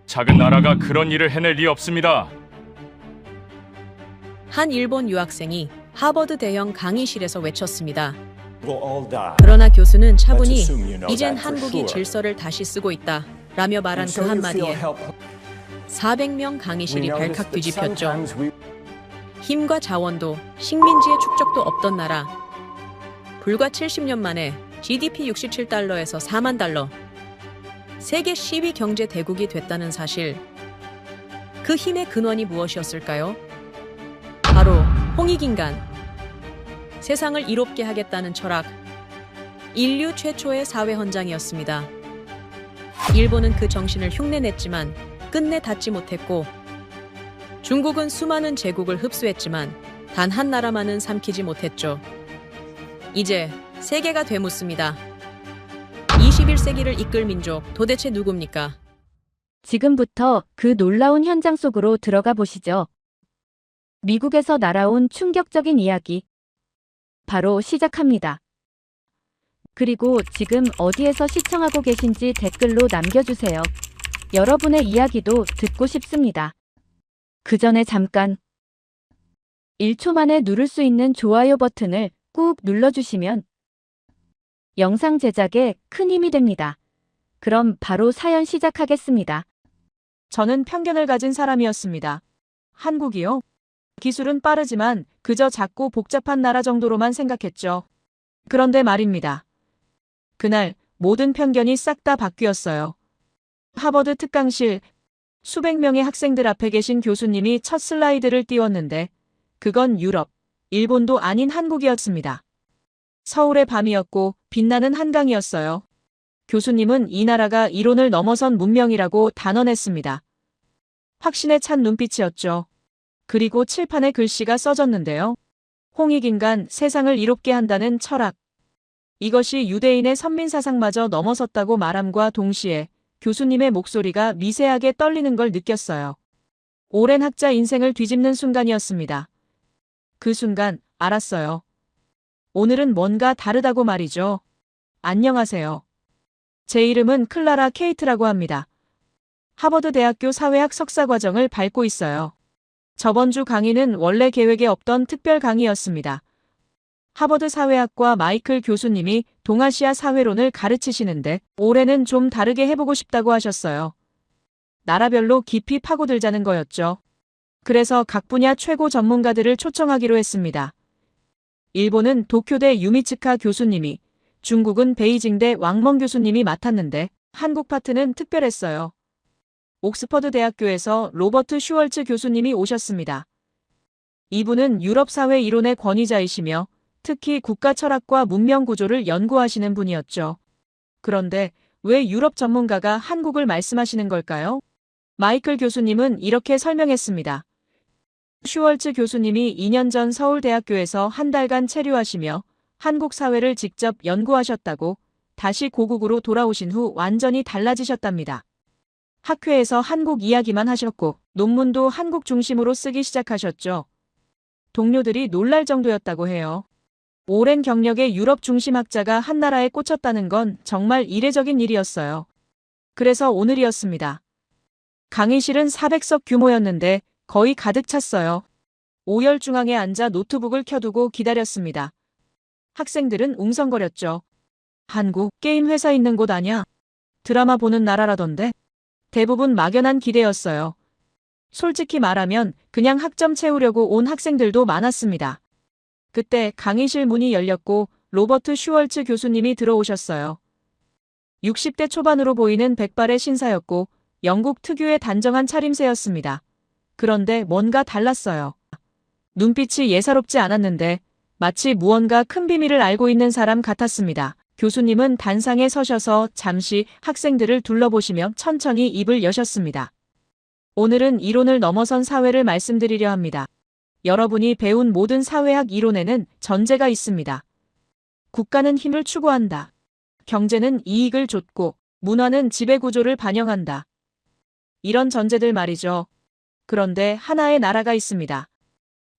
작은 나라가 그런 일을 해낼 리 없습니다. 한 일본 유학생이 하버드 대형 강의실에서 외쳤습니다. We'll all die. 그러나 교수는 Let's 차분히 assume you know 이젠 that for 한국이 sure. 질서를 다시 쓰고 있다 라며 말한 그 Until you 한마디에 feel help. 400명 We 강의실이 notice 발칵 that 뒤집혔죠. sometimes we 힘과 자원도 식민지의 축적도 없던 나라. 불과 70년 만에 GDP 67달러에서 4만 달러. 세계 10위 경제 대국이 됐다는 사실. 그 힘의 근원이 무엇이었을까요? 바로 홍익인간. 세상을 이롭게 하겠다는 철학. 인류 최초의 사회 헌장이었습니다. 일본은 그 정신을 흉내냈지만 끝내 닿지 못했고, 중국은 수많은 제국을 흡수했지만 단 한 나라만은 삼키지 못했죠. 이제 세계가 되묻습니다. 21세기를 이끌 민족 도대체 누굽니까? 지금부터 그 놀라운 현장 속으로 들어가 보시죠. 미국에서 날아온 충격적인 이야기. 바로 시작합니다. 그리고 지금 어디에서 시청하고 계신지 댓글로 남겨주세요. 여러분의 이야기도 듣고 싶습니다. 그 전에 잠깐 1초 만에 누를 수 있는 좋아요 버튼을 꾹 눌러주시면 영상 제작에 큰 힘이 됩니다. 그럼 바로 사연 시작하겠습니다. 저는 편견을 가진 사람이었습니다. 한국이요? 기술은 빠르지만 그저 작고 복잡한 나라 정도로만 생각했죠. 그런데 말입니다. 그날 모든 편견이 싹 다 바뀌었어요. 하버드 특강실, 수백 명의 학생들 앞에 계신 교수님이 첫 슬라이드를 띄웠는데 그건 유럽, 일본도 아닌 한국이었습니다. 서울의 밤이었고 빛나는 한강이었어요. 교수님은 이 나라가 이론을 넘어선 문명이라고 단언했습니다. 확신에 찬 눈빛이었죠. 그리고 칠판에 글씨가 써졌는데요. 홍익인간, 세상을 이롭게 한다는 철학. 이것이 유대인의 선민사상마저 넘어섰다고 말함과 동시에 교수님의 목소리가 미세하게 떨리는 걸 느꼈어요. 오랜 학자 인생을 뒤집는 순간이었습니다. 그 순간 알았어요. 오늘은 뭔가 다르다고 말이죠. 안녕하세요. 제 이름은 클라라 케이트라고 합니다. 하버드 대학교 사회학 석사과정을 밟고 있어요. 저번 주 강의는 원래 계획에 없던 특별 강의였습니다. 하버드 사회학과 마이클 교수님이 동아시아 사회론을 가르치시는데 올해는 좀 다르게 해보고 싶다고 하셨어요. 나라별로 깊이 파고들자는 거였죠. 그래서 각 분야 최고 전문가들을 초청하기로 했습니다. 일본은 도쿄대 유미츠카 교수님이, 중국은 베이징대 왕멍 교수님이 맡았는데 한국 파트는 특별했어요. 옥스퍼드 대학교에서 로버트 슈월츠 교수님이 오셨습니다. 이분은 유럽 사회 이론의 권위자이시며 특히 국가 철학과 문명 구조를 연구하시는 분이었죠. 그런데 왜 유럽 전문가가 한국을 말씀하시는 걸까요? 마이클 교수님은 이렇게 설명했습니다. 슈월츠 교수님이 2년 전 서울대학교에서 한 달간 체류하시며 한국 사회를 직접 연구하셨다고 다시 고국으로 돌아오신 후 완전히 달라지셨답니다. 학회에서 한국 이야기만 하셨고 논문도 한국 중심으로 쓰기 시작하셨죠. 동료들이 놀랄 정도였다고 해요. 오랜 경력의 유럽 중심 학자가 한 나라에 꽂혔다는 건 정말 이례적인 일이었어요. 그래서 오늘이었습니다. 강의실은 400석 규모였는데 거의 가득 찼어요. 오열 중앙에 앉아 노트북을 켜두고 기다렸습니다. 학생들은 웅성거렸죠. 한국 게임 회사 있는 곳 아냐? 드라마 보는 나라라던데? 대부분 막연한 기대였어요. 솔직히 말하면 그냥 학점 채우려고 온 학생들도 많았습니다. 그때 강의실 문이 열렸고 로버트 슈월츠 교수님이 들어오셨어요. 60대 초반으로 보이는 백발의 신사였고 영국 특유의 단정한 차림새였습니다. 그런데 뭔가 달랐어요. 눈빛이 예사롭지 않았는데 마치 무언가 큰 비밀을 알고 있는 사람 같았습니다. 교수님은 단상에 서셔서 잠시 학생들을 둘러보시며 천천히 입을 여셨습니다. 오늘은 이론을 넘어선 사회를 말씀드리려 합니다. 여러분이 배운 모든 사회학 이론에는 전제가 있습니다. 국가는 힘을 추구한다. 경제는 이익을 좇고 문화는 지배구조를 반영한다. 이런 전제들 말이죠. 그런데 하나의 나라가 있습니다.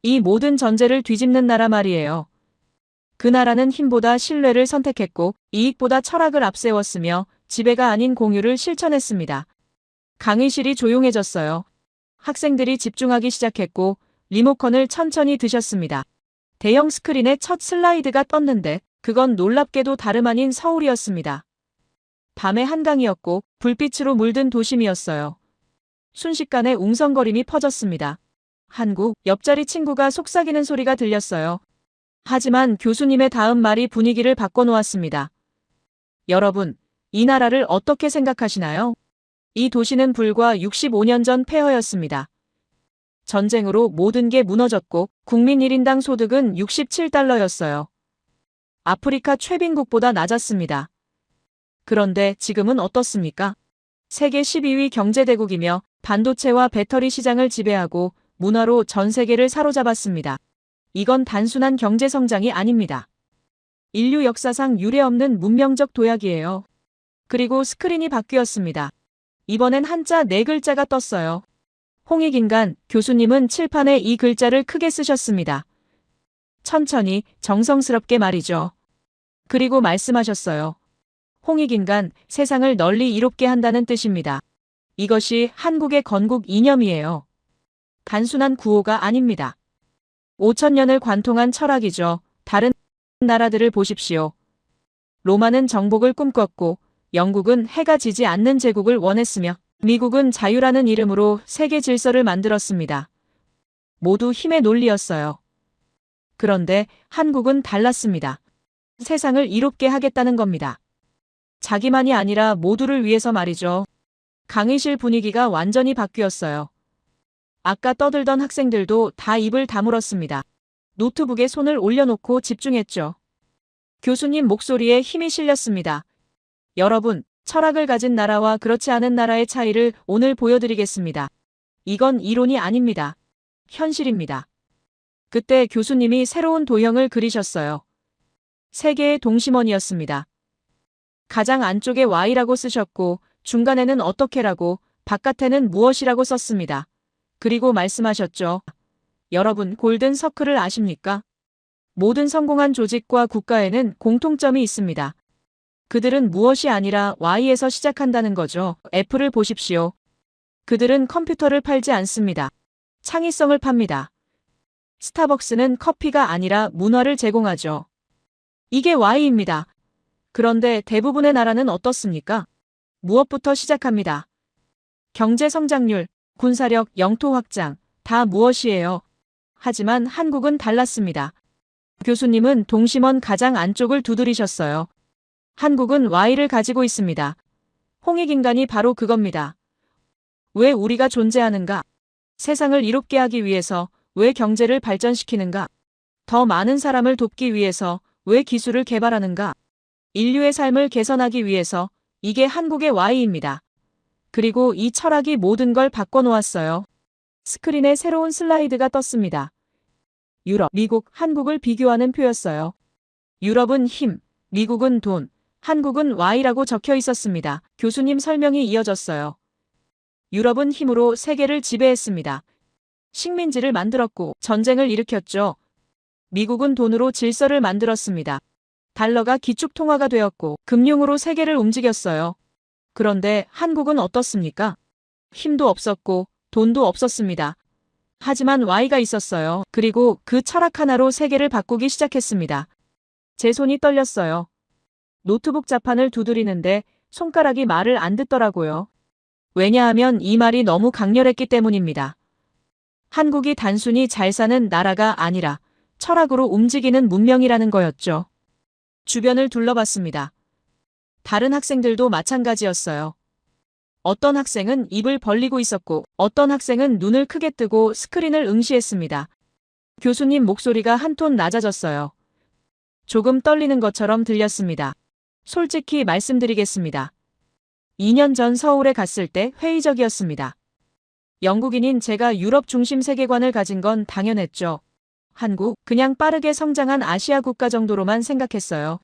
이 모든 전제를 뒤집는 나라 말이에요. 그 나라는 힘보다 신뢰를 선택했고 이익보다 철학을 앞세웠으며 지배가 아닌 공유를 실천했습니다. 강의실이 조용해졌어요. 학생들이 집중하기 시작했고 리모컨을 천천히 드셨습니다. 대형 스크린에 첫 슬라이드가 떴는데 그건 놀랍게도 다름 아닌 서울이었습니다. 밤의 한강이었고 불빛으로 물든 도심이었어요. 순식간에 웅성거림이 퍼졌습니다. 한국, 옆자리 친구가 속삭이는 소리가 들렸어요. 하지만 교수님의 다음 말이 분위기를 바꿔놓았습니다. 여러분, 이 나라를 어떻게 생각하시나요? 이 도시는 불과 65년 전 폐허였습니다. 전쟁으로 모든 게 무너졌고 국민 1인당 소득은 67달러였어요. 아프리카 최빈국보다 낮았습니다. 그런데 지금은 어떻습니까? 세계 12위 경제대국이며 반도체와 배터리 시장을 지배하고 문화로 전 세계를 사로잡았습니다. 이건 단순한 경제 성장이 아닙니다. 인류 역사상 유례없는 문명적 도약이에요. 그리고 스크린이 바뀌었습니다. 이번엔 한자 4글자가 떴어요. 홍익인간 교수님은 칠판에 이 글자를 크게 쓰셨습니다. 천천히 정성스럽게 말이죠. 그리고 말씀하셨어요. 홍익인간, 세상을 널리 이롭게 한다는 뜻입니다. 이것이 한국의 건국 이념이에요. 단순한 구호가 아닙니다. 5천년을 관통한 철학이죠. 다른 나라들을 보십시오. 로마는 정복을 꿈꿨고 영국은 해가 지지 않는 제국을 원했으며 미국은 자유라는 이름으로 세계 질서를 만들었습니다. 모두 힘의 논리였어요. 그런데 한국은 달랐습니다. 세상을 이롭게 하겠다는 겁니다. 자기만이 아니라 모두를 위해서 말이죠. 강의실 분위기가 완전히 바뀌었어요. 아까 떠들던 학생들도 다 입을 다물었습니다. 노트북에 손을 올려놓고 집중했죠. 교수님 목소리에 힘이 실렸습니다. 여러분, 철학을 가진 나라와 그렇지 않은 나라의 차이를 오늘 보여드리겠습니다. 이건 이론이 아닙니다. 현실입니다. 그때 교수님이 새로운 도형을 그리셨어요. 세계의 동심원이었습니다. 가장 안쪽에 Y라고 쓰셨고 중간에는 어떻게라고 바깥에는 무엇이라고 썼습니다. 그리고 말씀하셨죠. 여러분, 골든 서클을 아십니까? 모든 성공한 조직과 국가에는 공통점이 있습니다. 그들은 무엇이 아니라 Y에서 시작한다는 거죠. 애플을 보십시오. 그들은 컴퓨터를 팔지 않습니다. 창의성을 팝니다. 스타벅스는 커피가 아니라 문화를 제공하죠. 이게 Y입니다. 그런데 대부분의 나라는 어떻습니까? 무엇부터 시작합니다. 경제 성장률, 군사력, 영토 확장, 다 무엇이에요? 하지만 한국은 달랐습니다. 교수님은 동심원 가장 안쪽을 두드리셨어요. 한국은 Y를 가지고 있습니다. 홍익인간이 바로 그겁니다. 왜 우리가 존재하는가? 세상을 이롭게 하기 위해서. 왜 경제를 발전시키는가? 더 많은 사람을 돕기 위해서. 왜 기술을 개발하는가? 인류의 삶을 개선하기 위해서. 이게 한국의 Y입니다. 그리고 이 철학이 모든 걸 바꿔놓았어요. 스크린에 새로운 슬라이드가 떴습니다. 유럽, 미국, 한국을 비교하는 표였어요. 유럽은 힘, 미국은 돈, 한국은 Y라고 적혀 있었습니다. 교수님 설명이 이어졌어요. 유럽은 힘으로 세계를 지배했습니다. 식민지를 만들었고 전쟁을 일으켰죠. 미국은 돈으로 질서를 만들었습니다. 달러가 기축통화가 되었고 금융으로 세계를 움직였어요. 그런데 한국은 어떻습니까? 힘도 없었고 돈도 없었습니다. 하지만 Y가 있었어요. 그리고 그 철학 하나로 세계를 바꾸기 시작했습니다. 제 손이 떨렸어요. 노트북 자판을 두드리는데 손가락이 말을 안 듣더라고요. 왜냐하면 이 말이 너무 강렬했기 때문입니다. 한국이 단순히 잘 사는 나라가 아니라 철학으로 움직이는 문명이라는 거였죠. 주변을 둘러봤습니다. 다른 학생들도 마찬가지였어요. 어떤 학생은 입을 벌리고 있었고 어떤 학생은 눈을 크게 뜨고 스크린을 응시했습니다. 교수님 목소리가 한 톤 낮아졌어요. 조금 떨리는 것처럼 들렸습니다. 솔직히 말씀드리겠습니다. 2년 전 서울에 갔을 때 회의적이었습니다. 영국인인 제가 유럽 중심 세계관을 가진 건 당연했죠. 한국, 그냥 빠르게 성장한 아시아 국가 정도로만 생각했어요.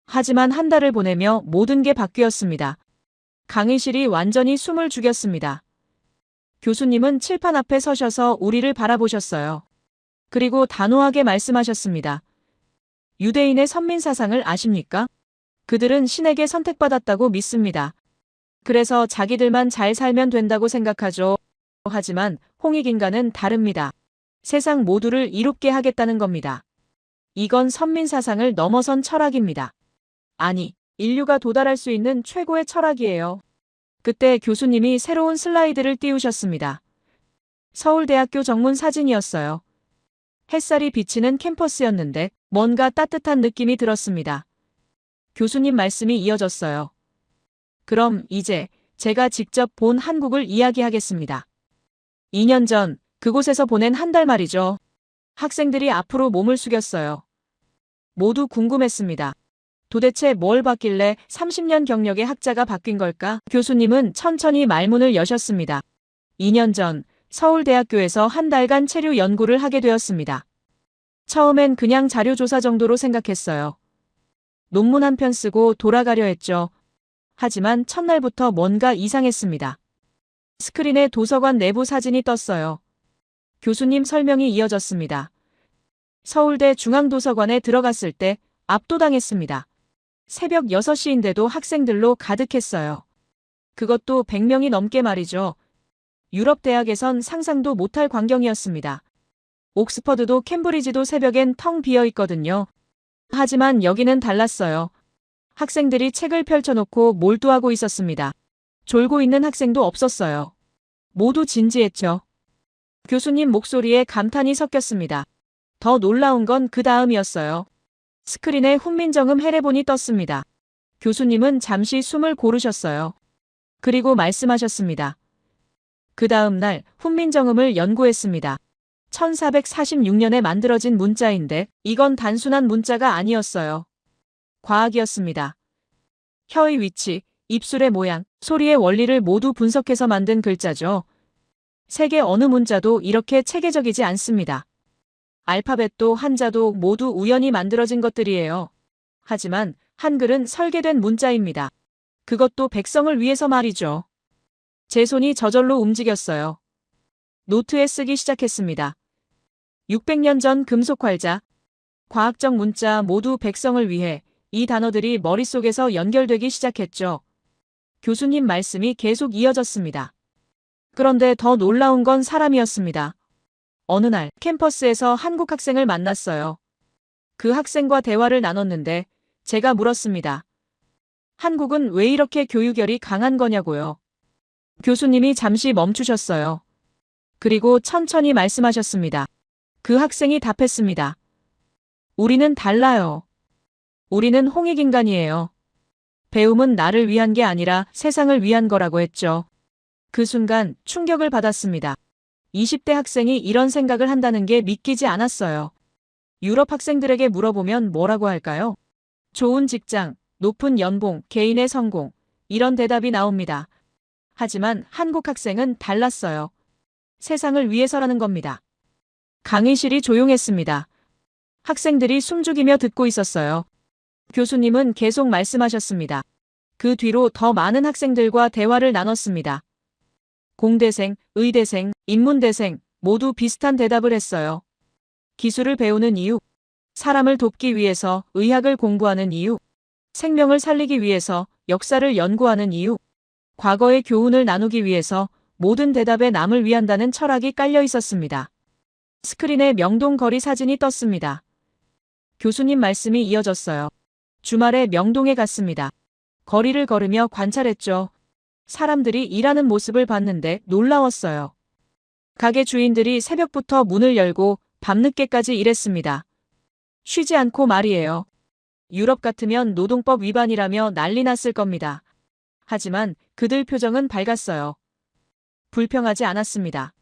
하지만 한 달을 보내며 모든 게 바뀌었습니다. 강의실이 완전히 숨을 죽였습니다. 교수님은 칠판 앞에 서셔서 우리를 바라보셨어요. 그리고 단호하게 말씀하셨습니다. 유대인의 선민 사상을 아십니까? 그들은 신에게 선택받았다고 믿습니다. 그래서 자기들만 잘 살면 된다고 생각하죠. 하지만 홍익인간은 다릅니다. 세상 모두를 이롭게 하겠다는 겁니다. 이건 선민사상을 넘어선 철학입니다. 아니, 인류가 도달할 수 있는 최고의 철학이에요. 그때 교수님이 새로운 슬라이드를 띄우셨습니다. 서울대학교 정문 사진이었어요. 햇살이 비치는 캠퍼스였는데 뭔가 따뜻한 느낌이 들었습니다. 교수님 말씀이 이어졌어요. 그럼 이제 제가 직접 본 한국을 이야기하겠습니다. 2년 전 그곳에서 보낸 한 달 말이죠. 학생들이 앞으로 몸을 숙였어요. 모두 궁금했습니다. 도대체 뭘 봤길래 30년 경력의 학자가 바뀐 걸까? 교수님은 천천히 말문을 여셨습니다. 2년 전 서울대학교에서 한 달간 체류 연구를 하게 되었습니다. 처음엔 그냥 자료조사 정도로 생각했어요. 논문 한 편 쓰고 돌아가려 했죠. 하지만 첫날부터 뭔가 이상했습니다. 스크린에 도서관 내부 사진이 떴어요. 교수님 설명이 이어졌습니다. 서울대 중앙도서관에 들어갔을 때 압도당했습니다. 새벽 6시인데도 학생들로 가득했어요. 그것도 100명이 넘게 말이죠. 유럽 대학에선 상상도 못할 광경이었습니다. 옥스퍼드도 캠브리지도 새벽엔 텅 비어 있거든요. 하지만 여기는 달랐어요. 학생들이 책을 펼쳐놓고 몰두하고 있었습니다. 졸고 있는 학생도 없었어요. 모두 진지했죠. 교수님 목소리에 감탄이 섞였습니다. 더 놀라운 건 그 다음이었어요. 스크린에 훈민정음 해례본이 떴습니다. 교수님은 잠시 숨을 고르셨어요. 그리고 말씀하셨습니다. 그 다음 날 훈민정음을 연구했습니다. 1446년에 만들어진 문자인데 이건 단순한 문자가 아니었어요. 과학이었습니다. 혀의 위치, 입술의 모양, 소리의 원리를 모두 분석해서 만든 글자죠. 세계 어느 문자도 이렇게 체계적이지 않습니다. 알파벳도 한자도 모두 우연히 만들어진 것들이에요. 하지만 한글은 설계된 문자입니다. 그것도 백성을 위해서 말이죠. 제 손이 저절로 움직였어요. 노트에 쓰기 시작했습니다. 600년 전 금속활자, 과학적 문자 모두 백성을 위해 이 단어들이 머릿속에서 연결되기 시작했죠. 교수님 말씀이 계속 이어졌습니다. 그런데 더 놀라운 건 사람이었습니다. 어느 날 캠퍼스에서 한국 학생을 만났어요. 그 학생과 대화를 나눴는데 제가 물었습니다. 한국은 왜 이렇게 교육열이 강한 거냐고요. 교수님이 잠시 멈추셨어요. 그리고 천천히 말씀하셨습니다. 그 학생이 답했습니다. 우리는 달라요. 우리는 홍익인간이에요. 배움은 나를 위한 게 아니라 세상을 위한 거라고 했죠. 그 순간 충격을 받았습니다. 20대 학생이 이런 생각을 한다는 게 믿기지 않았어요. 유럽 학생들에게 물어보면 뭐라고 할까요? 좋은 직장, 높은 연봉, 개인의 성공, 이런 대답이 나옵니다. 하지만 한국 학생은 달랐어요. 세상을 위해서라는 겁니다. 강의실이 조용했습니다. 학생들이 숨죽이며 듣고 있었어요. 교수님은 계속 말씀하셨습니다. 그 뒤로 더 많은 학생들과 대화를 나눴습니다. 공대생, 의대생, 인문대생 모두 비슷한 대답을 했어요. 기술을 배우는 이유, 사람을 돕기 위해서 의학을 공부하는 이유, 생명을 살리기 위해서 역사를 연구하는 이유, 과거의 교훈을 나누기 위해서 모든 대답에 남을 위한다는 철학이 깔려 있었습니다. 스크린에 명동거리 사진이 떴습니다. 교수님 말씀이 이어졌어요. 주말에 명동에 갔습니다. 거리를 걸으며 관찰했죠. 사람들이 일하는 모습을 봤는데 놀라웠어요. 가게 주인들이 새벽부터 문을 열고 밤늦게까지 일했습니다. 쉬지 않고 말이에요. 유럽 같으면 노동법 위반이라며 난리 났을 겁니다. 하지만 그들 표정은 밝았어요. 불평하지 않았습니다.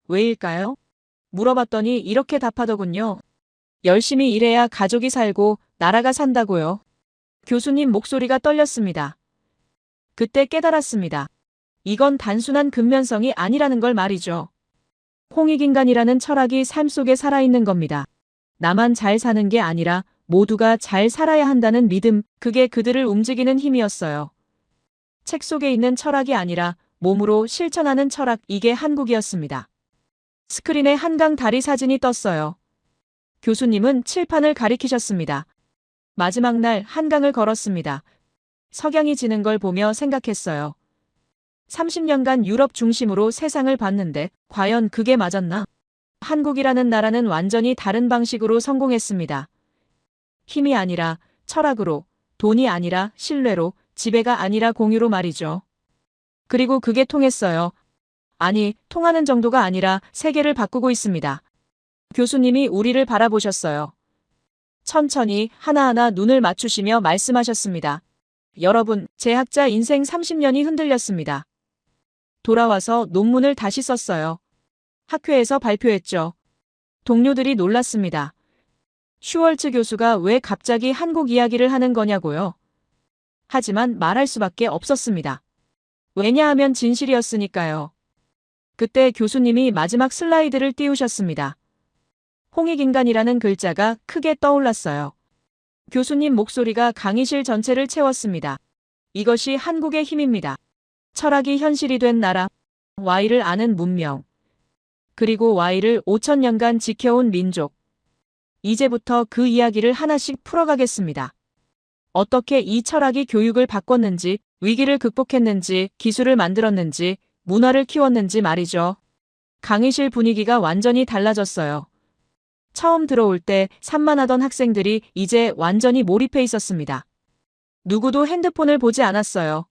왜일까요? 물어봤더니 이렇게 답하더군요. 열심히 일해야 가족이 살고 나라가 산다고요. 교수님 목소리가 떨렸습니다. 그때 깨달았습니다. 이건 단순한 근면성이 아니라는 걸 말이죠. 홍익인간이라는 철학이 삶 속에 살아있는 겁니다. 나만 잘 사는 게 아니라 모두가 잘 살아야 한다는 믿음, 그게 그들을 움직이는 힘이었어요. 책 속에 있는 철학이 아니라 몸으로 실천하는 철학, 이게 한국이었습니다. 스크린에 한강 다리 사진이 떴어요. 교수님은 칠판을 가리키셨습니다. 마지막 날 한강을 걸었습니다. 석양이 지는 걸 보며 생각했어요. 30년간 유럽 중심으로 세상을 봤는데 과연 그게 맞았나? 한국이라는 나라는 완전히 다른 방식으로 성공했습니다. 힘이 아니라 철학으로, 돈이 아니라 신뢰로, 지배가 아니라 공유로 말이죠. 그리고 그게 통했어요. 아니, 통하는 정도가 아니라 세계를 바꾸고 있습니다. 교수님이 우리를 바라보셨어요. 천천히 하나하나 눈을 맞추시며 말씀하셨습니다. 여러분, 제 학자 인생 30년이 흔들렸습니다. 돌아와서 논문을 다시 썼어요. 학회에서 발표했죠. 동료들이 놀랐습니다. 슈월츠 교수가 왜 갑자기 한국 이야기를 하는 거냐고요. 하지만 말할 수밖에 없었습니다. 왜냐하면 진실이었으니까요. 그때 교수님이 마지막 슬라이드를 띄우셨습니다. 홍익인간이라는 글자가 크게 떠올랐어요. 교수님 목소리가 강의실 전체를 채웠습니다. 이것이 한국의 힘입니다. 철학이 현실이 된 나라, Y를 아는 문명, 그리고 Y를 5,000년간 지켜온 민족. 이제부터 그 이야기를 하나씩 풀어가겠습니다. 어떻게 이 철학이 교육을 바꿨는지, 위기를 극복했는지, 기술을 만들었는지, 문화를 키웠는지 말이죠. 강의실 분위기가 완전히 달라졌어요. 처음 들어올 때 산만하던 학생들이 이제 완전히 몰입해 있었습니다. 누구도 핸드폰을 보지 않았어요.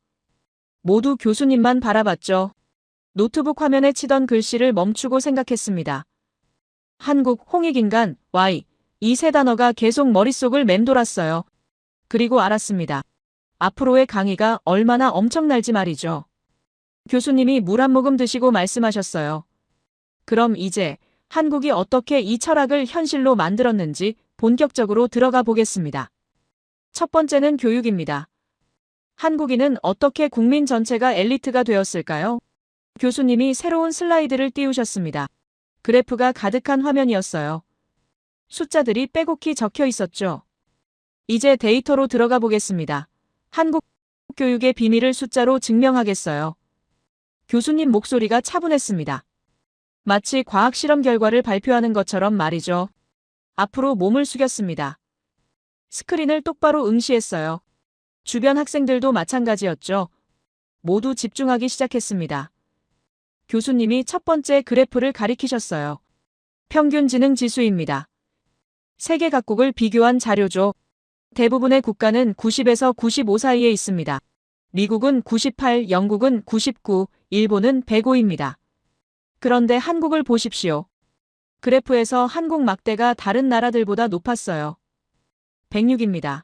모두 교수님만 바라봤죠. 노트북 화면에 치던 글씨를 멈추고 생각했습니다. 한국, 홍익인간, Y. 이 세 단어가 계속 머릿속을 맴돌았어요. 그리고 알았습니다. 앞으로의 강의가 얼마나 엄청날지 말이죠. 교수님이 물 한 모금 드시고 말씀하셨어요. 그럼 이제 한국이 어떻게 이 철학을 현실로 만들었는지 본격적으로 들어가 보겠습니다. 첫 번째는 교육입니다. 한국인은 어떻게 국민 전체가 엘리트가 되었을까요? 교수님이 새로운 슬라이드를 띄우셨습니다. 그래프가 가득한 화면이었어요. 숫자들이 빼곡히 적혀 있었죠. 이제 데이터로 들어가 보겠습니다. 한국 교육의 비밀을 숫자로 증명하겠어요. 교수님 목소리가 차분했습니다. 마치 과학 실험 결과를 발표하는 것처럼 말이죠. 앞으로 몸을 숙였습니다. 스크린을 똑바로 응시했어요. 주변 학생들도 마찬가지였죠. 모두 집중하기 시작했습니다. 교수님이 첫 번째 그래프를 가리키셨어요. 평균 지능 지수입니다. 세계 각국을 비교한 자료죠. 대부분의 국가는 90에서 95 사이에 있습니다. 미국은 98, 영국은 99, 일본은 105입니다. 그런데 한국을 보십시오. 그래프에서 한국 막대가 다른 나라들보다 높았어요. 106입니다.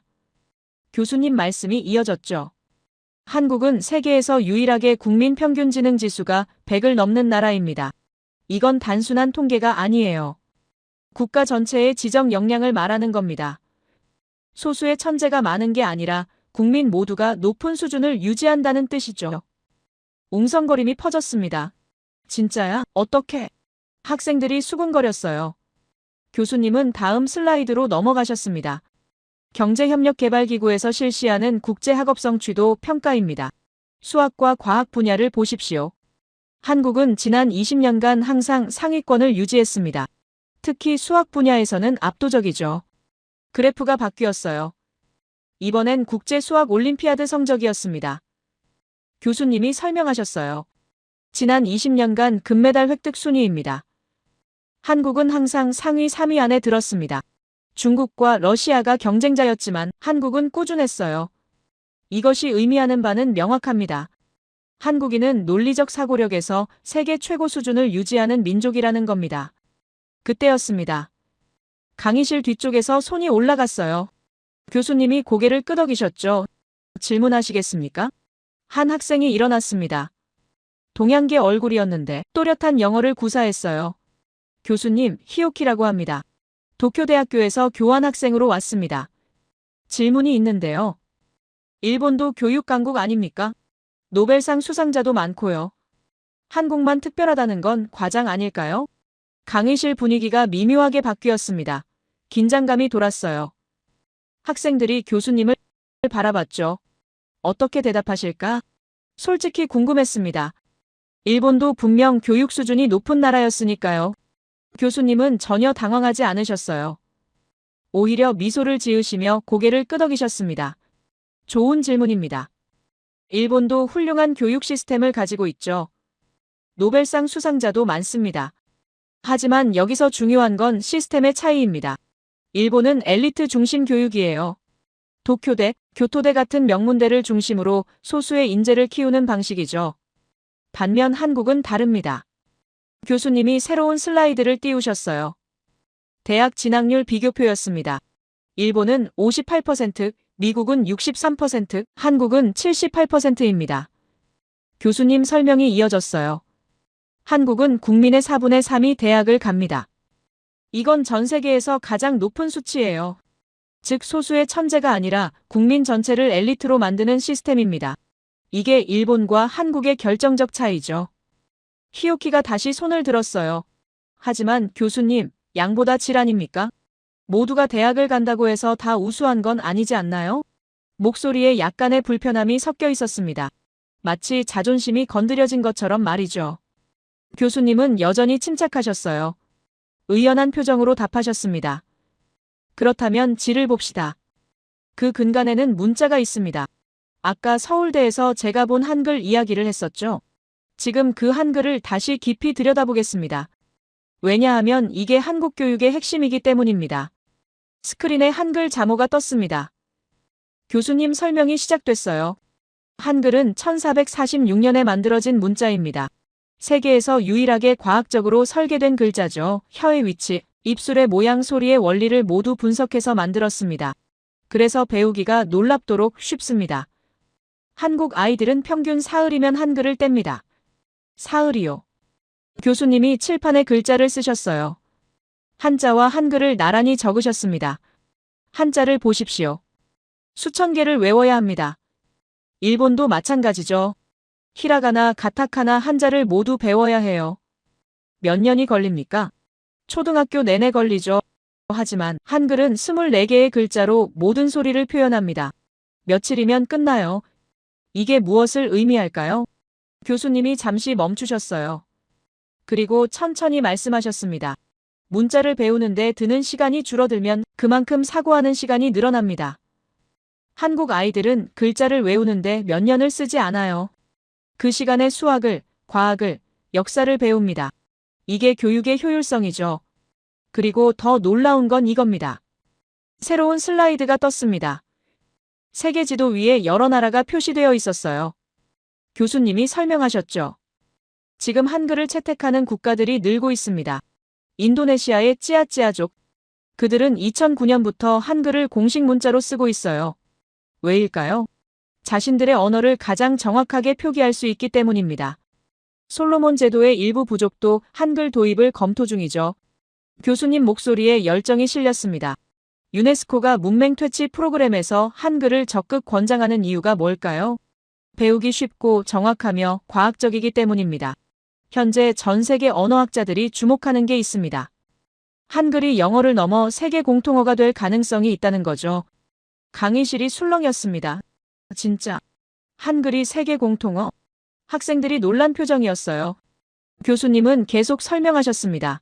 교수님 말씀이 이어졌죠. 한국은 세계에서 유일하게 국민 평균 지능 지수가 100을 넘는 나라입니다. 이건 단순한 통계가 아니에요. 국가 전체의 지적 역량을 말하는 겁니다. 소수의 천재가 많은 게 아니라 국민 모두가 높은 수준을 유지한다는 뜻이죠. 웅성거림이 퍼졌습니다. 진짜야? 어떻게? 학생들이 수군거렸어요. 교수님은 다음 슬라이드로 넘어가셨습니다. 경제협력개발기구에서 실시하는 국제학업성 취도 평가입니다. 수학과 과학 분야를 보십시오. 한국은 지난 20년간 항상 상위권을 유지했습니다. 특히 수학 분야에서는 압도적이죠. 그래프가 바뀌었어요. 이번엔 국제수학올림피아드 성적이었습니다. 교수님이 설명하셨어요. 지난 20년간 금메달 획득 순위입니다. 한국은 항상 상위 3위 안에 들었습니다. 중국과 러시아가 경쟁자였지만 한국은 꾸준했어요. 이것이 의미하는 바는 명확합니다. 한국인은 논리적 사고력에서 세계 최고 수준을 유지하는 민족이라는 겁니다. 그때였습니다. 강의실 뒤쪽에서 손이 올라갔어요. 교수님이 고개를 끄덕이셨죠. 질문하시겠습니까? 한 학생이 일어났습니다. 동양계 얼굴이었는데 또렷한 영어를 구사했어요. 교수님, 히오키라고 합니다. 도쿄대학교에서 교환학생으로 왔습니다. 질문이 있는데요. 일본도 교육 강국 아닙니까? 노벨상 수상자도 많고요. 한국만 특별하다는 건 과장 아닐까요? 강의실 분위기가 미묘하게 바뀌었습니다. 긴장감이 돌았어요. 학생들이 교수님을 바라봤죠. 어떻게 대답하실까? 솔직히 궁금했습니다. 일본도 분명 교육 수준이 높은 나라였으니까요. 교수님은 전혀 당황하지 않으셨어요. 오히려 미소를 지으시며 고개를 끄덕이셨습니다. 좋은 질문입니다. 일본도 훌륭한 교육 시스템을 가지고 있죠. 노벨상 수상자도 많습니다. 하지만 여기서 중요한 건 시스템의 차이입니다. 일본은 엘리트 중심 교육이에요. 도쿄대, 교토대 같은 명문대를 중심으로 소수의 인재를 키우는 방식이죠. 반면 한국은 다릅니다. 교수님이 새로운 슬라이드를 띄우셨어요. 대학 진학률 비교표였습니다. 일본은 58%, 미국은 63%, 한국은 78%입니다. 교수님 설명이 이어졌어요. 한국은 국민의 4분의 3이 대학을 갑니다. 이건 전 세계에서 가장 높은 수치예요. 즉 소수의 천재가 아니라 국민 전체를 엘리트로 만드는 시스템입니다. 이게 일본과 한국의 결정적 차이죠. 히오키가 다시 손을 들었어요. 하지만 교수님, 양보다 질 아닙니까? 모두가 대학을 간다고 해서 다 우수한 건 아니지 않나요? 목소리에 약간의 불편함이 섞여 있었습니다. 마치 자존심이 건드려진 것처럼 말이죠. 교수님은 여전히 침착하셨어요. 의연한 표정으로 답하셨습니다. 그렇다면 질을 봅시다. 그 근간에는 문자가 있습니다. 아까 서울대에서 제가 본 한글 이야기를 했었죠. 지금 그 한글을 다시 깊이 들여다보겠습니다. 왜냐하면 이게 한국 교육의 핵심이기 때문입니다. 스크린에 한글 자모가 떴습니다. 교수님 설명이 시작됐어요. 한글은 1446년에 만들어진 문자입니다. 세계에서 유일하게 과학적으로 설계된 글자죠. 혀의 위치, 입술의 모양, 소리의 원리를 모두 분석해서 만들었습니다. 그래서 배우기가 놀랍도록 쉽습니다. 한국 아이들은 평균 사흘이면 한글을 뗍니다. 사흘이요. 교수님이 칠판에 글자를 쓰셨어요. 한자와 한글을 나란히 적으셨습니다. 한자를 보십시오. 수천 개를 외워야 합니다. 일본도 마찬가지죠. 히라가나, 가타카나, 한자를 모두 배워야 해요. 몇 년이 걸립니까? 초등학교 내내 걸리죠. 하지만 한글은 24개의 글자로 모든 소리를 표현합니다. 며칠이면 끝나요. 이게 무엇을 의미할까요? 교수님이 잠시 멈추셨어요. 그리고 천천히 말씀하셨습니다. 문자를 배우는데 드는 시간이 줄어들면 그만큼 사고하는 시간이 늘어납니다. 한국 아이들은 글자를 외우는데 몇 년을 쓰지 않아요. 그 시간에 수학을, 과학을, 역사를 배웁니다. 이게 교육의 효율성이죠. 그리고 더 놀라운 건 이겁니다. 새로운 슬라이드가 떴습니다. 세계 지도 위에 여러 나라가 표시되어 있었어요. 교수님이 설명하셨죠. 지금 한글을 채택하는 국가들이 늘고 있습니다. 인도네시아의 찌아찌아족. 그들은 2009년부터 한글을 공식 문자로 쓰고 있어요. 왜일까요? 자신들의 언어를 가장 정확하게 표기할 수 있기 때문입니다. 솔로몬 제도의 일부 부족도 한글 도입을 검토 중이죠. 교수님 목소리에 열정이 실렸습니다. 유네스코가 문맹 퇴치 프로그램에서 한글을 적극 권장하는 이유가 뭘까요? 배우기 쉽고 정확하며 과학적이기 때문입니다. 현재 전 세계 언어학자들이 주목하는 게 있습니다. 한글이 영어를 넘어 세계 공통어가 될 가능성이 있다는 거죠. 강의실이 술렁였습니다. 진짜 한글이 세계 공통어? 학생들이 놀란 표정이었어요. 교수님은 계속 설명하셨습니다.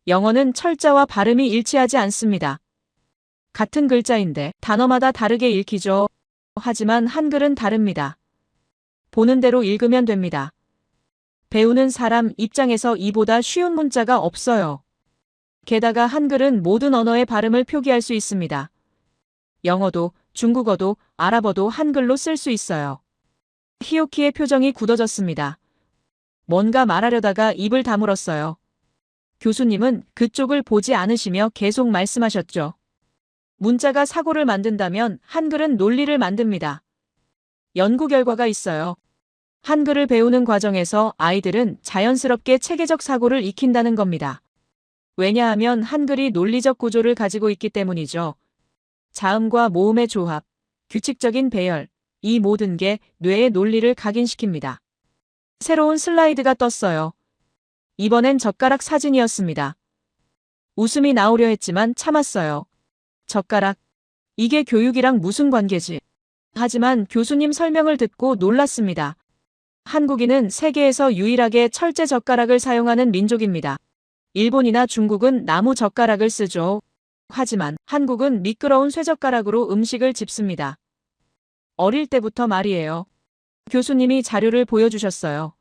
영어는 철자와 발음이 일치하지 않습니다. 같은 글자인데 단어마다 다르게 읽히죠. 하지만 한글은 다릅니다. 보는 대로 읽으면 됩니다. 배우는 사람 입장에서 이보다 쉬운 문자가 없어요. 게다가 한글은 모든 언어의 발음을 표기할 수 있습니다. 영어도, 중국어도, 아랍어도 한글로 쓸 수 있어요. 히오키의 표정이 굳어졌습니다. 뭔가 말하려다가 입을 다물었어요. 교수님은 그쪽을 보지 않으시며 계속 말씀하셨죠. 문자가 사고를 만든다면 한글은 논리를 만듭니다. 연구 결과가 있어요. 한글을 배우는 과정에서 아이들은 자연스럽게 체계적 사고를 익힌다는 겁니다. 왜냐하면 한글이 논리적 구조를 가지고 있기 때문이죠. 자음과 모음의 조합, 규칙적인 배열, 이 모든 게 뇌의 논리를 각인시킵니다. 새로운 슬라이드가 떴어요. 이번엔 젓가락 사진이었습니다. 웃음이 나오려 했지만 참았어요. 젓가락. 이게 교육이랑 무슨 관계지? 하지만 교수님 설명을 듣고 놀랐습니다. 한국인은 세계에서 유일하게 철제 젓가락을 사용하는 민족입니다. 일본이나 중국은 나무 젓가락을 쓰죠. 하지만 한국은 미끄러운 쇠젓가락으로 음식을 집습니다. 어릴 때부터 말이에요. 교수님이 자료를 보여주셨어요.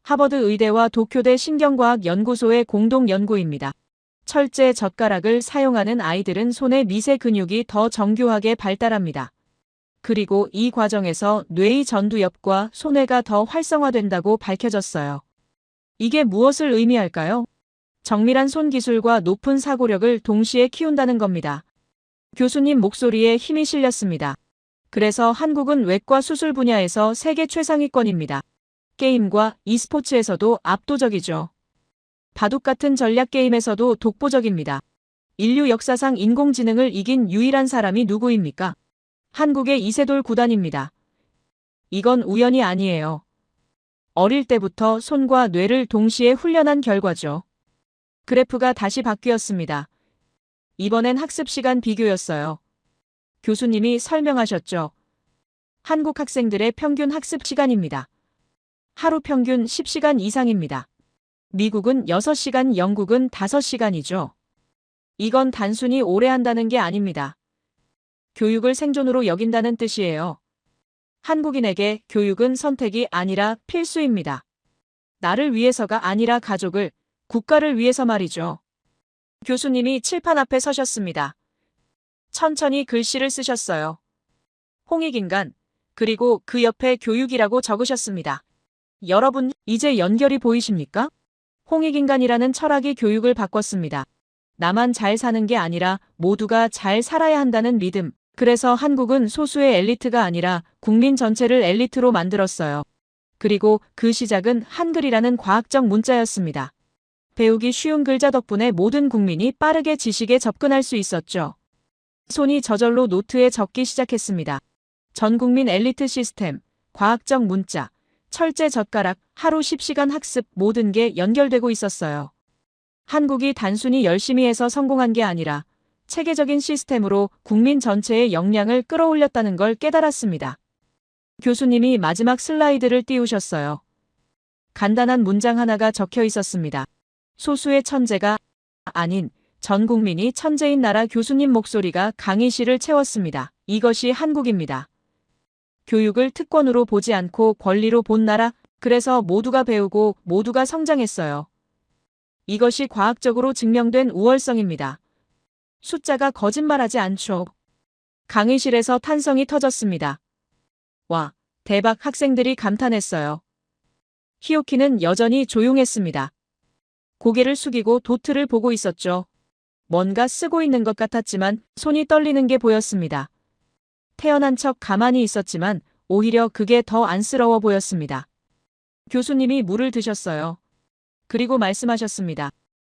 하버드 의대와 도쿄대 신경과학연구소의 공동 연구입니다. 철제 젓가락을 사용하는 아이들은 손의 미세 근육이 더 정교하게 발달합니다. 그리고 이 과정에서 뇌의 전두엽과 소뇌가 더 활성화된다고 밝혀졌어요. 이게 무엇을 의미할까요? 정밀한 손 기술과 높은 사고력을 동시에 키운다는 겁니다. 교수님 목소리에 힘이 실렸습니다. 그래서 한국은 외과 수술 분야에서 세계 최상위권입니다. 게임과 e스포츠에서도 압도적이죠. 바둑 같은 전략 게임에서도 독보적입니다. 인류 역사상 인공지능을 이긴 유일한 사람이 누구입니까? 한국의 이세돌 구단입니다. 이건 우연이 아니에요. 어릴 때부터 손과 뇌를 동시에 훈련한 결과죠. 그래프가 다시 바뀌었습니다. 이번엔 학습 시간 비교였어요. 교수님이 설명하셨죠. 한국 학생들의 평균 학습 시간입니다. 하루 평균 10시간 이상입니다. 미국은 6시간, 영국은 5시간이죠. 이건 단순히 오래 한다는 게 아닙니다. 교육을 생존으로 여긴다는 뜻이에요. 한국인에게 교육은 선택이 아니라 필수입니다. 나를 위해서가 아니라 가족을, 국가를 위해서 말이죠. 교수님이 칠판 앞에 서셨습니다. 천천히 글씨를 쓰셨어요. 홍익인간, 그리고 그 옆에 교육이라고 적으셨습니다. 여러분, 이제 연결이 보이십니까? 홍익인간이라는 철학이 교육을 바꿨습니다. 나만 잘 사는 게 아니라 모두가 잘 살아야 한다는 믿음. 그래서 한국은 소수의 엘리트가 아니라 국민 전체를 엘리트로 만들었어요. 그리고 그 시작은 한글이라는 과학적 문자였습니다. 배우기 쉬운 글자 덕분에 모든 국민이 빠르게 지식에 접근할 수 있었죠. 손이 저절로 노트에 적기 시작했습니다. 전 국민 엘리트 시스템, 과학적 문자, 철제 젓가락, 하루 10시간 학습 모든 게 연결되고 있었어요. 한국이 단순히 열심히 해서 성공한 게 아니라 체계적인 시스템으로 국민 전체의 역량을 끌어올렸다는 걸 깨달았습니다. 교수님이 마지막 슬라이드를 띄우셨어요. 간단한 문장 하나가 적혀 있었습니다. 소수의 천재가 아닌 전 국민이 천재인 나라. 교수님 목소리가 강의실을 채웠습니다. 이것이 한국입니다. 교육을 특권으로 보지 않고 권리로 본 나라. 그래서 모두가 배우고 모두가 성장했어요. 이것이 과학적으로 증명된 우월성입니다. 숫자가 거짓말하지 않죠. 강의실에서 탄성이 터졌습니다. 와, 대박. 학생들이 감탄했어요. 히오키는 여전히 조용했습니다. 고개를 숙이고 도트를 보고 있었죠. 뭔가 쓰고 있는 것 같았지만 손이 떨리는 게 보였습니다. 태어난 척 가만히 있었지만 오히려 그게 더 안쓰러워 보였습니다. 교수님이 물을 드셨어요. 그리고 말씀하셨습니다.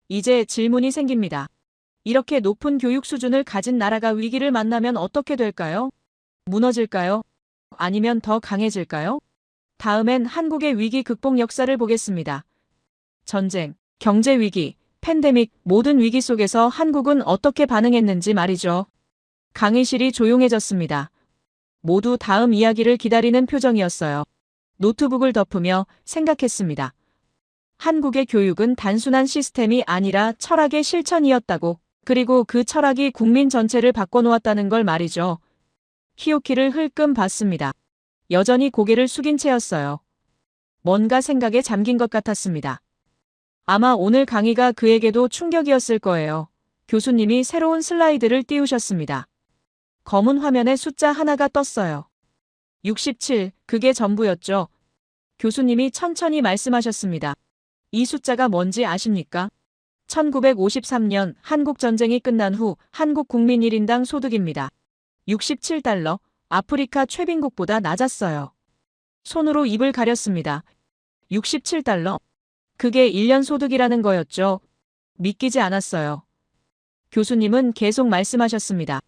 이제 질문이 생깁니다. 이렇게 높은 교육 수준을 가진 나라가 위기를 만나면 어떻게 될까요? 무너질까요? 아니면 더 강해질까요? 다음엔 한국의 위기 극복 역사를 보겠습니다. 전쟁, 경제 위기, 팬데믹, 모든 위기 속에서 한국은 어떻게 반응했는지 말이죠. 강의실이 조용해졌습니다. 모두 다음 이야기를 기다리는 표정이었어요. 노트북을 덮으며 생각했습니다. 한국의 교육은 단순한 시스템이 아니라 철학의 실천이었다고, 그리고 그 철학이 국민 전체를 바꿔놓았다는 걸 말이죠. 히오키를 흘끔 봤습니다. 여전히 고개를 숙인 채였어요. 뭔가 생각에 잠긴 것 같았습니다. 아마 오늘 강의가 그에게도 충격이었을 거예요. 교수님이 새로운 슬라이드를 띄우셨습니다. 검은 화면에 숫자 하나가 떴어요. 67, 그게 전부였죠. 교수님이 천천히 말씀하셨습니다. 이 숫자가 뭔지 아십니까? 1953년 한국 전쟁이 끝난 후 한국 국민 1인당 소득입니다. 67달러, 아프리카 최빈국보다 낮았어요. 손으로 입을 가렸습니다. 67달러. 그게 1년 소득이라는 거였죠. 믿기지 않았어요. 교수님은 계속 말씀하셨습니다.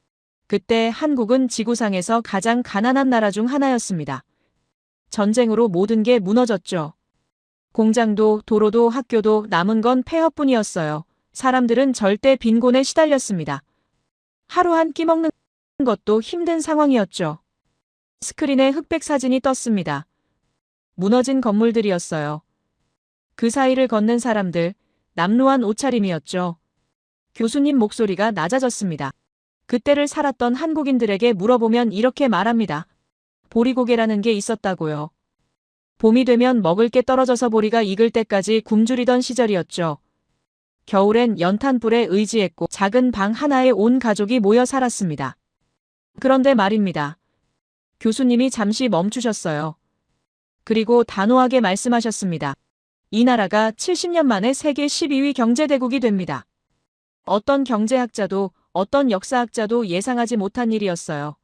그때 한국은 지구상에서 가장 가난한 나라 중 하나였습니다. 전쟁으로 모든 게 무너졌죠. 공장도 도로도 학교도 남은 건 폐허뿐이었어요. 사람들은 절대 빈곤에 시달렸습니다. 하루 한 끼 먹는 것도 힘든 상황이었죠. 스크린에 흑백 사진이 떴습니다. 무너진 건물들이었어요. 그 사이를 걷는 사람들, 남루한 옷차림이었죠. 교수님 목소리가 낮아졌습니다. 그때를 살았던 한국인들에게 물어보면 이렇게 말합니다. 보리고개라는 게 있었다고요. 봄이 되면 먹을 게 떨어져서 보리가 익을 때까지 굶주리던 시절이었죠. 겨울엔 연탄불에 의지했고 작은 방 하나에 온 가족이 모여 살았습니다. 그런데 말입니다. 교수님이 잠시 멈추셨어요. 그리고 단호하게 말씀하셨습니다. 이 나라가 70년 만에 세계 12위 경제대국이 됩니다. 어떤 경제학자도 어떤 역사학자도 예상하지 못한 일이었어요.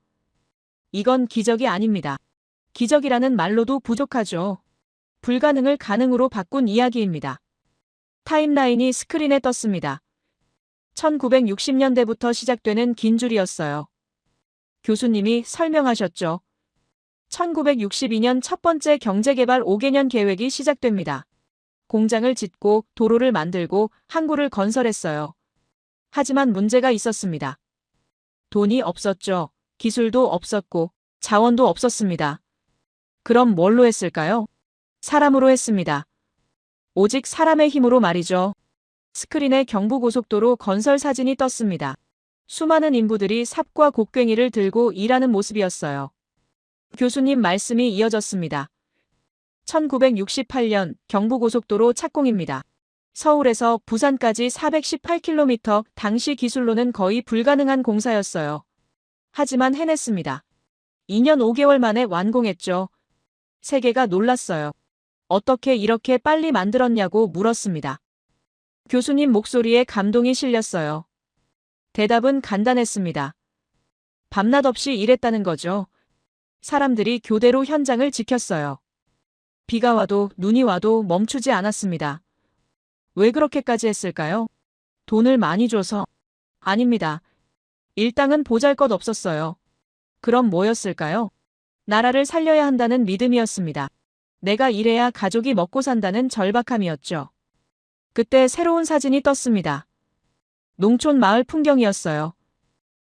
이건 기적이 아닙니다. 기적이라는 말로도 부족하죠. 불가능을 가능으로 바꾼 이야기입니다. 타임라인이 스크린에 떴습니다. 1960년대부터 시작되는 긴 줄이었어요. 교수님이 설명하셨죠. 1962년 첫 번째 경제개발 5개년 계획이 시작됩니다. 공장을 짓고 도로를 만들고 항구를 건설했어요. 하지만 문제가 있었습니다. 돈이 없었죠. 기술도 없었고 자원도 없었습니다. 그럼 뭘로 했을까요? 사람으로 했습니다. 오직 사람의 힘으로 말이죠. 스크린에 경부고속도로 건설 사진이 떴습니다. 수많은 인부들이 삽과 곡괭이를 들고 일하는 모습이었어요. 교수님 말씀이 이어졌습니다. 1968년 경부고속도로 착공입니다. 서울에서 부산까지 418km, 당시 기술로는 거의 불가능한 공사였어요. 하지만 해냈습니다. 2년 5개월 만에 완공했죠. 세계가 놀랐어요. 어떻게 이렇게 빨리 만들었냐고 물었습니다. 교수님 목소리에 감동이 실렸어요. 대답은 간단했습니다. 밤낮 없이 일했다는 거죠. 사람들이 교대로 현장을 지켰어요. 비가 와도 눈이 와도 멈추지 않았습니다. 왜 그렇게까지 했을까요? 돈을 많이 줘서? 아닙니다. 일당은 보잘것없었어요. 그럼 뭐였을까요? 나라를 살려야 한다는 믿음이었습니다. 내가 일해야 가족이 먹고 산다는 절박함이었죠. 그때 새로운 사진이 떴습니다. 농촌 마을 풍경이었어요.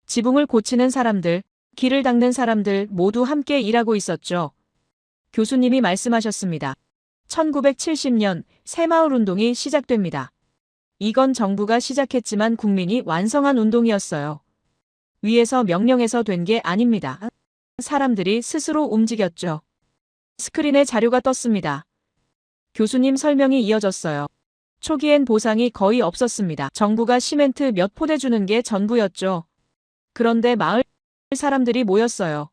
지붕을 고치는 사람들, 길을 닦는 사람들 모두 함께 일하고 있었죠. 교수님이 말씀하셨습니다. 1970년 새마을 운동이 시작됩니다. 이건 정부가 시작했지만 국민이 완성한 운동이었어요. 위에서 명령해서 된 게 아닙니다. 사람들이 스스로 움직였죠. 스크린에 자료가 떴습니다. 교수님 설명이 이어졌어요. 초기엔 보상이 거의 없었습니다. 정부가 시멘트 몇 포대 주는 게 전부였죠. 그런데 마을 사람들이 모였어요.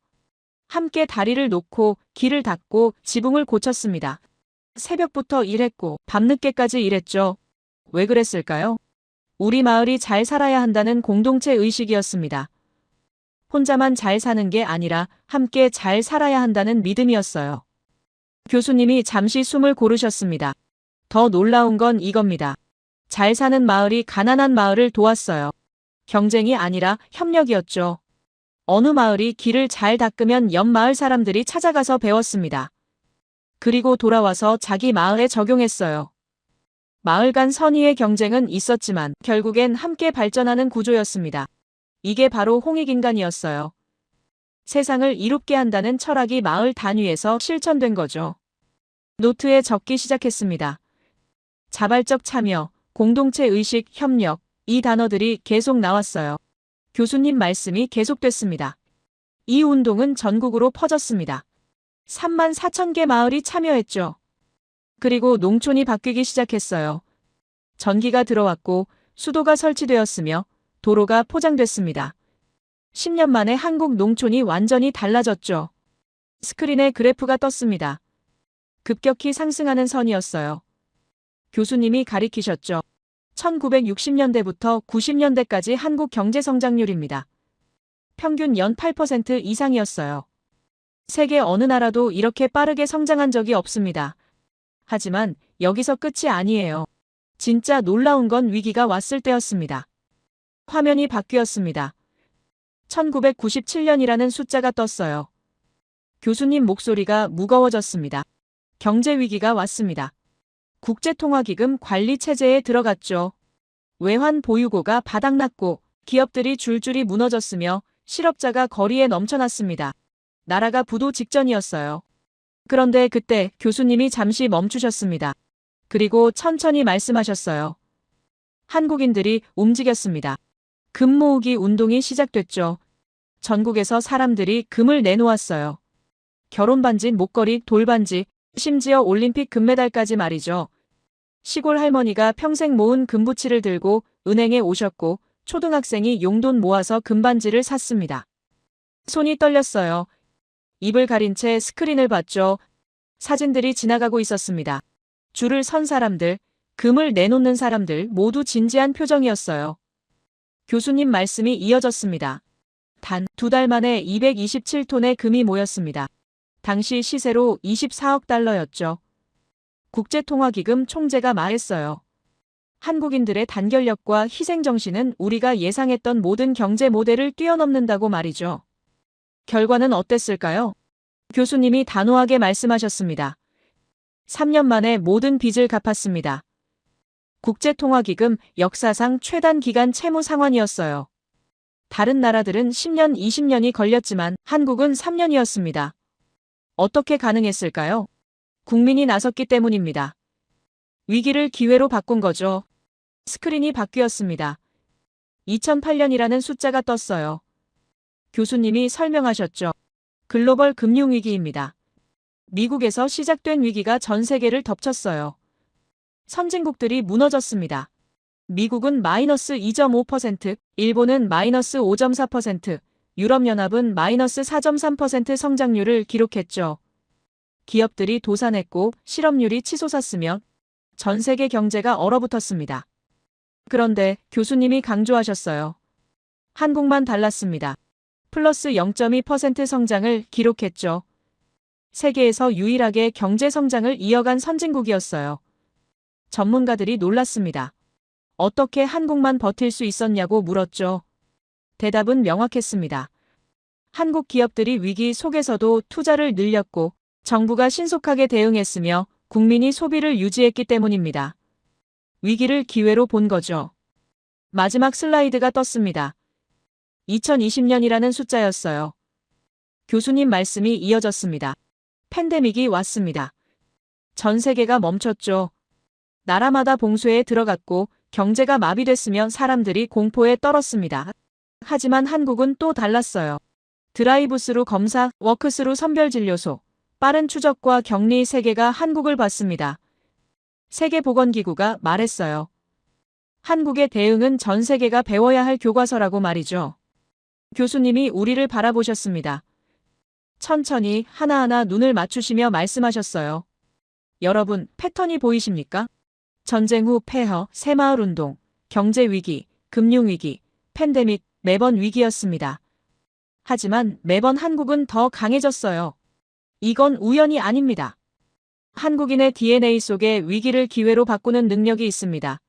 함께 다리를 놓고 길을 닦고 지붕을 고쳤습니다. 새벽부터 일했고 밤늦게까지 일했죠. 왜 그랬을까요? 우리 마을이 잘 살아야 한다는 공동체 의식이었습니다. 혼자만 잘 사는 게 아니라 함께 잘 살아야 한다는 믿음이었어요. 교수님이 잠시 숨을 고르셨습니다. 더 놀라운 건 이겁니다. 잘 사는 마을이 가난한 마을을 도왔어요. 경쟁이 아니라 협력이었죠. 어느 마을이 길을 잘 닦으면 옆 마을 사람들이 찾아가서 배웠습니다. 그리고 돌아와서 자기 마을에 적용했어요. 마을 간 선의의 경쟁은 있었지만 결국엔 함께 발전하는 구조였습니다. 이게 바로 홍익인간이었어요. 세상을 이롭게 한다는 철학이 마을 단위에서 실천된 거죠. 노트에 적기 시작했습니다. 자발적 참여, 공동체 의식, 협력, 이 단어들이 계속 나왔어요. 교수님 말씀이 계속됐습니다. 이 운동은 전국으로 퍼졌습니다. 3만 4천 개 마을이 참여했죠. 그리고 농촌이 바뀌기 시작했어요. 전기가 들어왔고 수도가 설치되었으며 도로가 포장됐습니다. 10년 만에 한국 농촌이 완전히 달라졌죠. 스크린에 그래프가 떴습니다. 급격히 상승하는 선이었어요. 교수님이 가리키셨죠. 1960년대부터 90년대까지 한국 경제 성장률입니다. 평균 연 8% 이상이었어요. 세계 어느 나라도 이렇게 빠르게 성장한 적이 없습니다. 하지만 여기서 끝이 아니에요. 진짜 놀라운 건 위기가 왔을 때였습니다. 화면이 바뀌었습니다. 1997년이라는 숫자가 떴어요. 교수님 목소리가 무거워졌습니다. 경제 위기가 왔습니다. 국제통화기금 관리 체제에 들어갔죠. 외환 보유고가 바닥났고 기업들이 줄줄이 무너졌으며 실업자가 거리에 넘쳐났습니다. 나라가 부도 직전이었어요. 그런데 그때 교수님이 잠시 멈추셨습니다. 그리고 천천히 말씀하셨어요. 한국인들이 움직였습니다. 금 모으기 운동이 시작됐죠. 전국에서 사람들이 금을 내놓았어요. 결혼반지, 목걸이, 돌반지, 심지어 올림픽 금메달까지 말이죠. 시골 할머니가 평생 모은 금부치를 들고 은행에 오셨고 초등학생이 용돈 모아서 금반지를 샀습니다. 손이 떨렸어요. 입을 가린 채 스크린을 봤죠. 사진들이 지나가고 있었습니다. 줄을 선 사람들, 금을 내놓는 사람들 모두 진지한 표정이었어요. 교수님 말씀이 이어졌습니다. 단 2달 만에 227톤의 금이 모였습니다. 당시 시세로 24억 달러였죠. 국제통화기금 총재가 말했어요. 한국인들의 단결력과 희생정신은 우리가 예상했던 모든 경제 모델을 뛰어넘는다고 말이죠. 결과는 어땠을까요? 교수님이 단호하게 말씀하셨습니다. 3년 만에 모든 빚을 갚았습니다. 국제통화기금 역사상 최단 기간 채무 상환이었어요. 다른 나라들은 10년, 20년이 걸렸지만 한국은 3년이었습니다. 어떻게 가능했을까요? 국민이 나섰기 때문입니다. 위기를 기회로 바꾼 거죠. 스크린이 바뀌었습니다. 2008년이라는 숫자가 떴어요. 교수님이 설명하셨죠. 글로벌 금융위기입니다. 미국에서 시작된 위기가 전 세계를 덮쳤어요. 선진국들이 무너졌습니다. 미국은 마이너스 2.5%, 일본은 마이너스 5.4%, 유럽연합은 마이너스 4.3% 성장률을 기록했죠. 기업들이 도산했고 실업률이 치솟았으며 전 세계 경제가 얼어붙었습니다. 그런데 교수님이 강조하셨어요. 한국만 달랐습니다. 플러스 0.2% 성장을 기록했죠. 세계에서 유일하게 경제 성장을 이어간 선진국이었어요. 전문가들이 놀랐습니다. 어떻게 한국만 버틸 수 있었냐고 물었죠. 대답은 명확했습니다. 한국 기업들이 위기 속에서도 투자를 늘렸고 정부가 신속하게 대응했으며 국민이 소비를 유지했기 때문입니다. 위기를 기회로 본 거죠. 마지막 슬라이드가 떴습니다. 2020년이라는 숫자였어요. 교수님 말씀이 이어졌습니다. 팬데믹이 왔습니다. 전 세계가 멈췄죠. 나라마다 봉쇄에 들어갔고 경제가 마비됐으며 사람들이 공포에 떨었습니다. 하지만 한국은 또 달랐어요. 드라이브스루 검사, 워크스루 선별진료소, 빠른 추적과 격리 세계가 한국을 봤습니다. 세계보건기구가 말했어요. 한국의 대응은 전 세계가 배워야 할 교과서라고 말이죠. 교수님이 우리를 바라보셨습니다. 천천히 하나하나 눈을 맞추시며 말씀하셨어요. 여러분, 패턴이 보이십니까? 전쟁 후 폐허, 새마을운동, 경제위기, 금융위기, 팬데믹, 매번 위기였습니다. 하지만 매번 한국은 더 강해졌어요. 이건 우연이 아닙니다. 한국인의 DNA 속에 위기를 기회로 바꾸는 능력이 있습니다.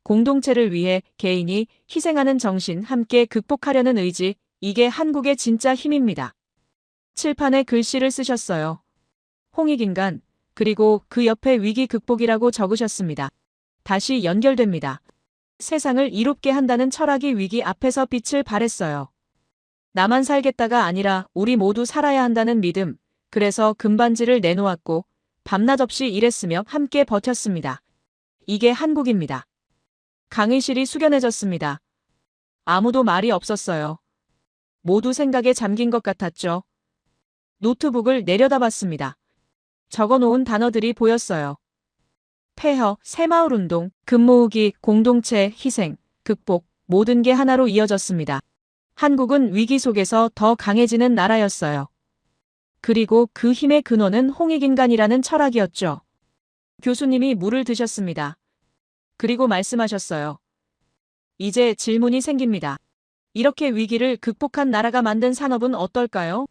공동체를 위해 개인이 희생하는 정신, 함께 극복하려는 의지, 이게 한국의 진짜 힘입니다. 칠판에 글씨를 쓰셨어요. 홍익인간, 그리고 그 옆에 위기 극복이라고 적으셨습니다. 다시 연결됩니다. 세상을 이롭게 한다는 철학이 위기 앞에서 빛을 발했어요. 나만 살겠다가 아니라 우리 모두 살아야 한다는 믿음, 그래서 금반지를 내놓았고 밤낮 없이 일했으며 함께 버텼습니다. 이게 한국입니다. 강의실이 숙연해졌습니다. 아무도 말이 없었어요. 모두 생각에 잠긴 것 같았죠. 노트북을 내려다봤습니다. 적어놓은 단어들이 보였어요. 폐허, 새마을운동, 금모으기, 공동체, 희생, 극복, 모든 게 하나로 이어졌습니다. 한국은 위기 속에서 더 강해지는 나라였어요. 그리고 그 힘의 근원은 홍익인간이라는 철학이었죠. 교수님이 물을 드셨습니다. 그리고 말씀하셨어요. 이제 질문이 생깁니다. 이렇게 위기를 극복한 나라가 만든 산업은 어떨까요?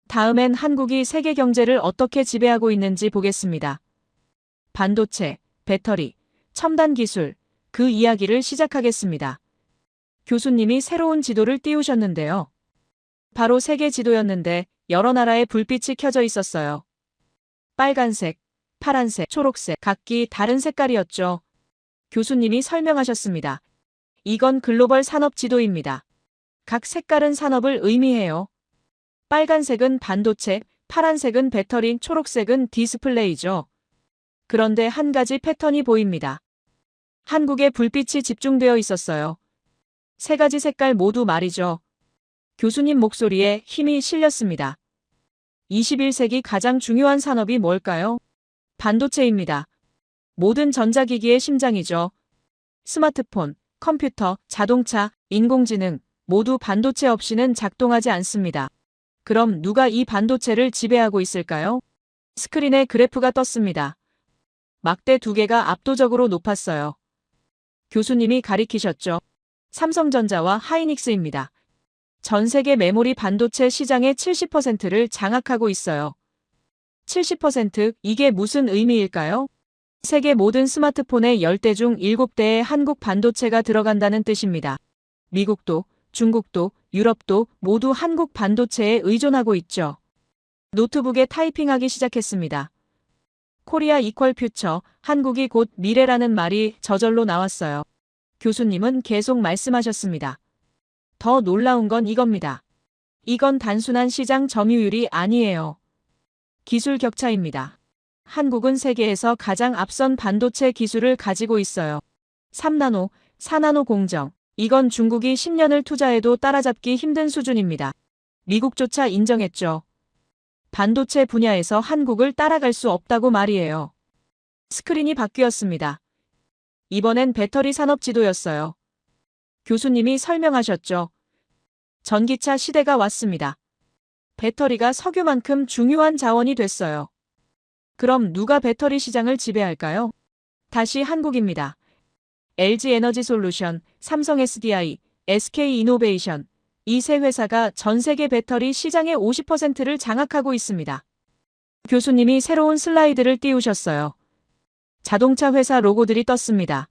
다음엔 한국이 세계 경제를 어떻게 지배하고 있는지 보겠습니다. 반도체, 배터리, 첨단 기술, 그 이야기를 시작하겠습니다. 교수님이 새로운 지도를 띄우셨는데요. 바로 세계 지도였는데 여러 나라의 불빛이 켜져 있었어요. 빨간색, 파란색, 초록색, 각기 다른 색깔이었죠. 교수님이 설명하셨습니다. 이건 글로벌 산업 지도입니다. 각 색깔은 산업을 의미해요. 빨간색은 반도체, 파란색은 배터리, 초록색은 디스플레이죠. 그런데 한 가지 패턴이 보입니다. 한국의 불빛이 집중되어 있었어요. 세 가지 색깔 모두 말이죠. 교수님 목소리에 힘이 실렸습니다. 21세기 가장 중요한 산업이 뭘까요? 반도체입니다. 모든 전자기기의 심장이죠. 스마트폰, 컴퓨터, 자동차, 인공지능 모두 반도체 없이는 작동하지 않습니다. 그럼 누가 이 반도체를 지배하고 있을까요? 스크린에 그래프가 떴습니다. 막대 두 개가 압도적으로 높았어요. 교수님이 가리키셨죠. 삼성전자와 하이닉스입니다. 전 세계 메모리 반도체 시장의 70%를 장악하고 있어요. 70% 이게 무슨 의미일까요? 세계 모든 스마트폰의 10대 중 7대에 한국 반도체가 들어간다는 뜻입니다. 미국도, 중국도, 유럽도 모두 한국 반도체에 의존하고 있죠. 노트북에 타이핑하기 시작했습니다. 코리아 이퀄 퓨처, 한국이 곧 미래라는 말이 저절로 나왔어요. 교수님은 계속 말씀하셨습니다. 더 놀라운 건 이겁니다. 이건 단순한 시장 점유율이 아니에요. 기술 격차입니다. 한국은 세계에서 가장 앞선 반도체 기술을 가지고 있어요. 3나노, 4나노 공정. 이건 중국이 10년을 투자해도 따라잡기 힘든 수준입니다. 미국조차 인정했죠. 반도체 분야에서 한국을 따라갈 수 없다고 말이에요. 스크린이 바뀌었습니다. 이번엔 배터리 산업 지도였어요. 교수님이 설명하셨죠. 전기차 시대가 왔습니다. 배터리가 석유만큼 중요한 자원이 됐어요. 그럼 누가 배터리 시장을 지배할까요? 다시 한국입니다. LG 에너지 솔루션, 삼성 SDI, SK 이노베이션 이 세 회사가 전 세계 배터리 시장의 50%를 장악하고 있습니다. 교수님이 새로운 슬라이드를 띄우셨어요. 자동차 회사 로고들이 떴습니다.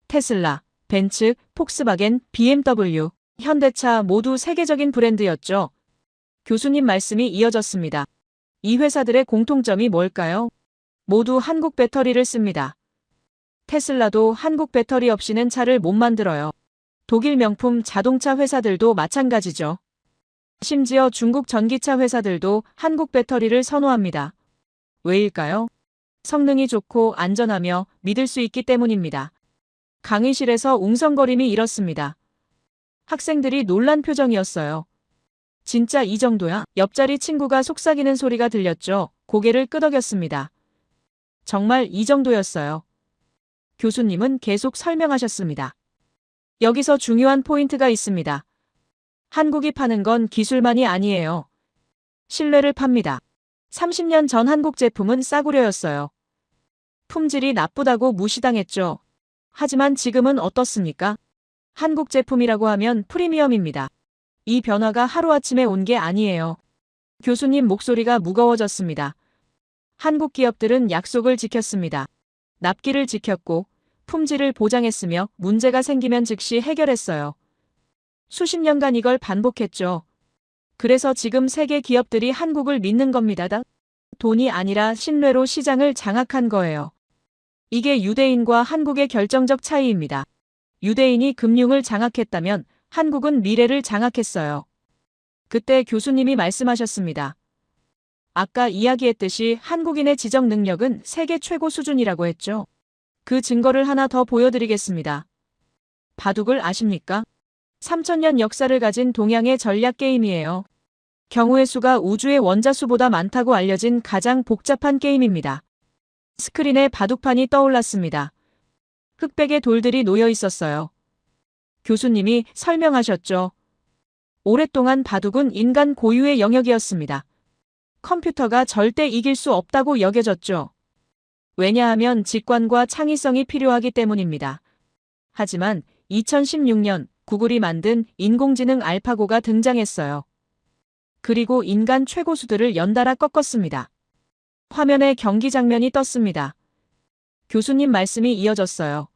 테슬라, 벤츠, 폭스바겐, BMW, 현대차 모두 세계적인 브랜드였죠. 교수님 말씀이 이어졌습니다. 이 회사들의 공통점이 뭘까요? 모두 한국 배터리를 씁니다. 테슬라도 한국 배터리 없이는 차를 못 만들어요. 독일 명품 자동차 회사들도 마찬가지죠. 심지어 중국 전기차 회사들도 한국 배터리를 선호합니다. 왜일까요? 성능이 좋고 안전하며 믿을 수 있기 때문입니다. 강의실에서 웅성거림이 일었습니다. 학생들이 놀란 표정이었어요. 진짜 이 정도야? 옆자리 친구가 속삭이는 소리가 들렸죠. 고개를 끄덕였습니다. 정말 이 정도였어요. 교수님은 계속 설명하셨습니다. 여기서 중요한 포인트가 있습니다. 한국이 파는 건 기술만이 아니에요. 신뢰를 팝니다. 30년 전 한국 제품은 싸구려였어요. 품질이 나쁘다고 무시당했죠. 하지만 지금은 어떻습니까? 한국 제품이라고 하면 프리미엄입니다. 이 변화가 하루아침에 온 게 아니에요. 교수님 목소리가 무거워졌습니다. 한국 기업들은 약속을 지켰습니다. 납기를 지켰고 품질을 보장했으며 문제가 생기면 즉시 해결했어요. 수십 년간 이걸 반복했죠. 그래서 지금 세계 기업들이 한국을 믿는 겁니다. 돈이 아니라 신뢰로 시장을 장악한 거예요. 이게 유대인과 한국의 결정적 차이입니다. 유대인이 금융을 장악했다면 한국은 미래를 장악했어요. 그때 교수님이 말씀하셨습니다. 아까 이야기했듯이 한국인의 지적 능력은 세계 최고 수준이라고 했죠. 그 증거를 하나 더 보여드리겠습니다. 바둑을 아십니까? 3000년 역사를 가진 동양의 전략 게임이에요. 경우의 수가 우주의 원자수보다 많다고 알려진 가장 복잡한 게임입니다. 스크린에 바둑판이 떠올랐습니다. 흑백의 돌들이 놓여 있었어요. 교수님이 설명하셨죠. 오랫동안 바둑은 인간 고유의 영역이었습니다. 컴퓨터가 절대 이길 수 없다고 여겨졌죠. 왜냐하면 직관과 창의성이 필요하기 때문입니다. 하지만 2016년 구글이 만든 인공지능 알파고가 등장했어요. 그리고 인간 최고수들을 연달아 꺾었습니다. 화면에 경기 장면이 떴습니다. 교수님 말씀이 이어졌어요.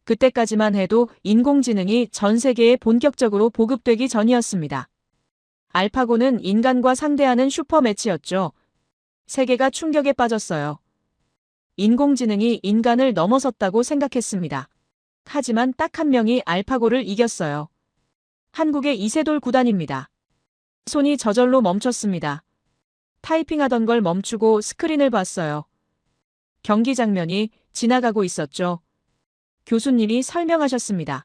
그때까지만 해도 인공지능이 전 세계에 본격적으로 보급되기 전이었습니다. 알파고는 인간과 상대하는 슈퍼매치였죠. 세계가 충격에 빠졌어요. 인공지능이 인간을 넘어섰다고 생각했습니다. 하지만 딱 한 명이 알파고를 이겼어요. 한국의 이세돌 구단입니다. 손이 저절로 멈췄습니다. 타이핑하던 걸 멈추고 스크린을 봤어요. 경기 장면이 지나가고 있었죠. 교수님이 설명하셨습니다.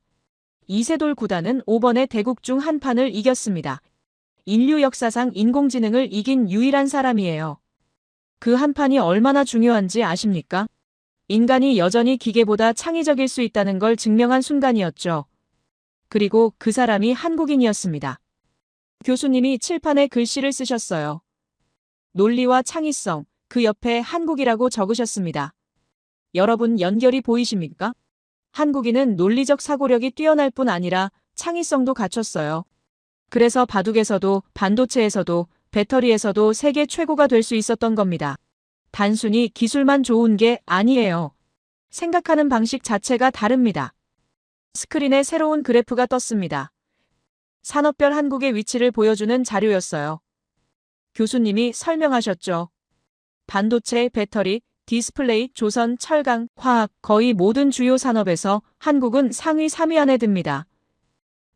이세돌 구단은 5번의 대국 중 한 판을 이겼습니다. 인류 역사상 인공지능을 이긴 유일한 사람이에요. 그 한 판이 얼마나 중요한지 아십니까? 인간이 여전히 기계보다 창의적일 수 있다는 걸 증명한 순간이었죠. 그리고 그 사람이 한국인이었습니다. 교수님이 칠판에 글씨를 쓰셨어요. 논리와 창의성, 그 옆에 한국이라고 적으셨습니다. 여러분 연결이 보이십니까? 한국인은 논리적 사고력이 뛰어날 뿐 아니라 창의성도 갖췄어요. 그래서 바둑에서도 반도체에서도 배터리에서도 세계 최고가 될 수 있었던 겁니다. 단순히 기술만 좋은 게 아니에요. 생각하는 방식 자체가 다릅니다. 스크린에 새로운 그래프가 떴습니다. 산업별 한국의 위치를 보여주는 자료였어요. 교수님이 설명하셨죠. 반도체, 배터리, 디스플레이, 조선, 철강, 화학, 거의 모든 주요 산업에서 한국은 상위 3위 안에 듭니다.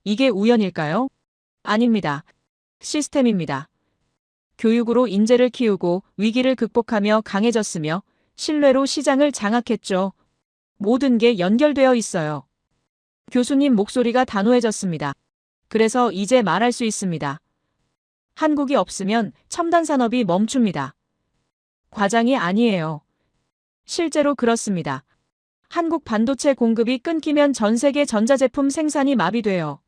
이게 우연일까요? 아닙니다. 시스템입니다. 교육으로 인재를 키우고 위기를 극복하며 강해졌으며 신뢰로 시장을 장악했죠. 모든 게 연결되어 있어요. 교수님 목소리가 단호해졌습니다. 그래서 이제 말할 수 있습니다. 한국이 없으면 첨단 산업이 멈춥니다. 과장이 아니에요. 실제로 그렇습니다. 한국 반도체 공급이 끊기면 전 세계 전자제품 생산이 마비돼요.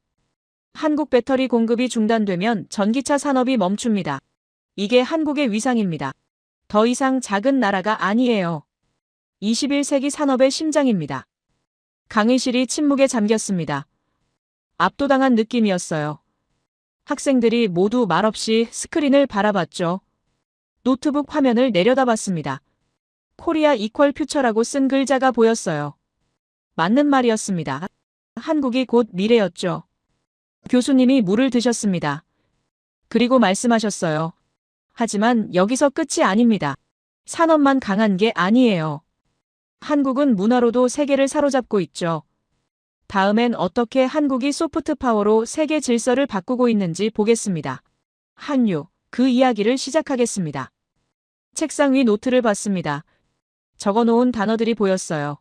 한국 배터리 공급이 중단되면 전기차 산업이 멈춥니다. 이게 한국의 위상입니다. 더 이상 작은 나라가 아니에요. 21세기 산업의 심장입니다. 강의실이 침묵에 잠겼습니다. 압도당한 느낌이었어요. 학생들이 모두 말없이 스크린을 바라봤죠. 노트북 화면을 내려다봤습니다. 코리아 이퀄 퓨처라고 쓴 글자가 보였어요. 맞는 말이었습니다. 한국이 곧 미래였죠. 교수님이 물을 드셨습니다. 그리고 말씀하셨어요. 하지만 여기서 끝이 아닙니다. 산업만 강한 게 아니에요. 한국은 문화로도 세계를 사로잡고 있죠. 다음엔 어떻게 한국이 소프트 파워로 세계 질서를 바꾸고 있는지 보겠습니다. 한유, 그 이야기를 시작하겠습니다. 책상 위 노트를 봤습니다. 적어놓은 단어들이 보였어요.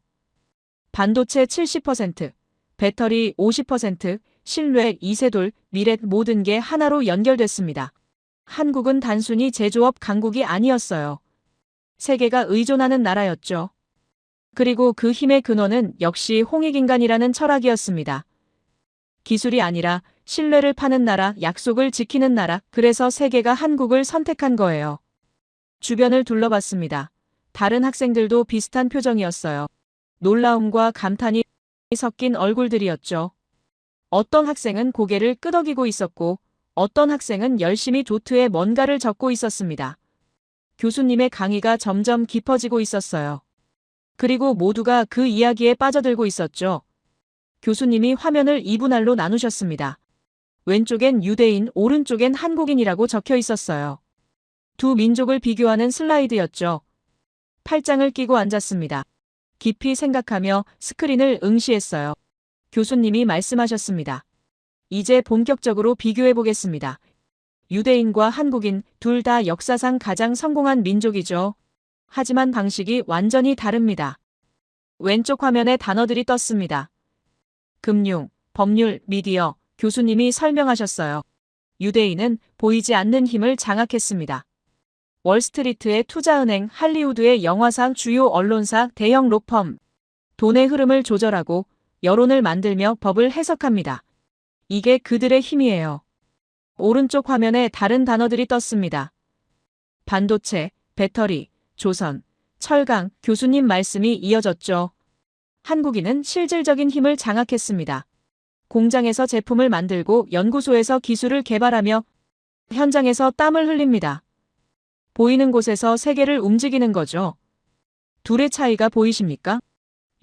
반도체 70%, 배터리 50%, 신뢰, 이세돌, 미래 모든 게 하나로 연결됐습니다. 한국은 단순히 제조업 강국이 아니었어요. 세계가 의존하는 나라였죠. 그리고 그 힘의 근원은 역시 홍익인간이라는 철학이었습니다. 기술이 아니라 신뢰를 파는 나라, 약속을 지키는 나라, 그래서 세계가 한국을 선택한 거예요. 주변을 둘러봤습니다. 다른 학생들도 비슷한 표정이었어요. 놀라움과 감탄이 섞인 얼굴들이었죠. 어떤 학생은 고개를 끄덕이고 있었고 어떤 학생은 열심히 노트에 뭔가를 적고 있었습니다. 교수님의 강의가 점점 깊어지고 있었어요. 그리고 모두가 그 이야기에 빠져들고 있었죠. 교수님이 화면을 2분할로 나누셨습니다. 왼쪽엔 유대인, 오른쪽엔 한국인이라고 적혀 있었어요. 두 민족을 비교하는 슬라이드였죠. 팔짱을 끼고 앉았습니다. 깊이 생각하며 스크린을 응시했어요. 교수님이 말씀하셨습니다. 이제 본격적으로 비교해 보겠습니다. 유대인과 한국인 둘 다 역사상 가장 성공한 민족이죠. 하지만 방식이 완전히 다릅니다. 왼쪽 화면에 단어들이 떴습니다. 금융, 법률, 미디어, 교수님이 설명하셨어요. 유대인은 보이지 않는 힘을 장악했습니다. 월스트리트의 투자은행, 할리우드의 영화상, 주요 언론사, 대형 로펌. 돈의 흐름을 조절하고 여론을 만들며 법을 해석합니다. 이게 그들의 힘이에요. 오른쪽 화면에 다른 단어들이 떴습니다. 반도체, 배터리, 조선, 철강, 교수님 말씀이 이어졌죠. 한국인은 실질적인 힘을 장악했습니다. 공장에서 제품을 만들고 연구소에서 기술을 개발하며 현장에서 땀을 흘립니다. 보이는 곳에서 세계를 움직이는 거죠. 둘의 차이가 보이십니까?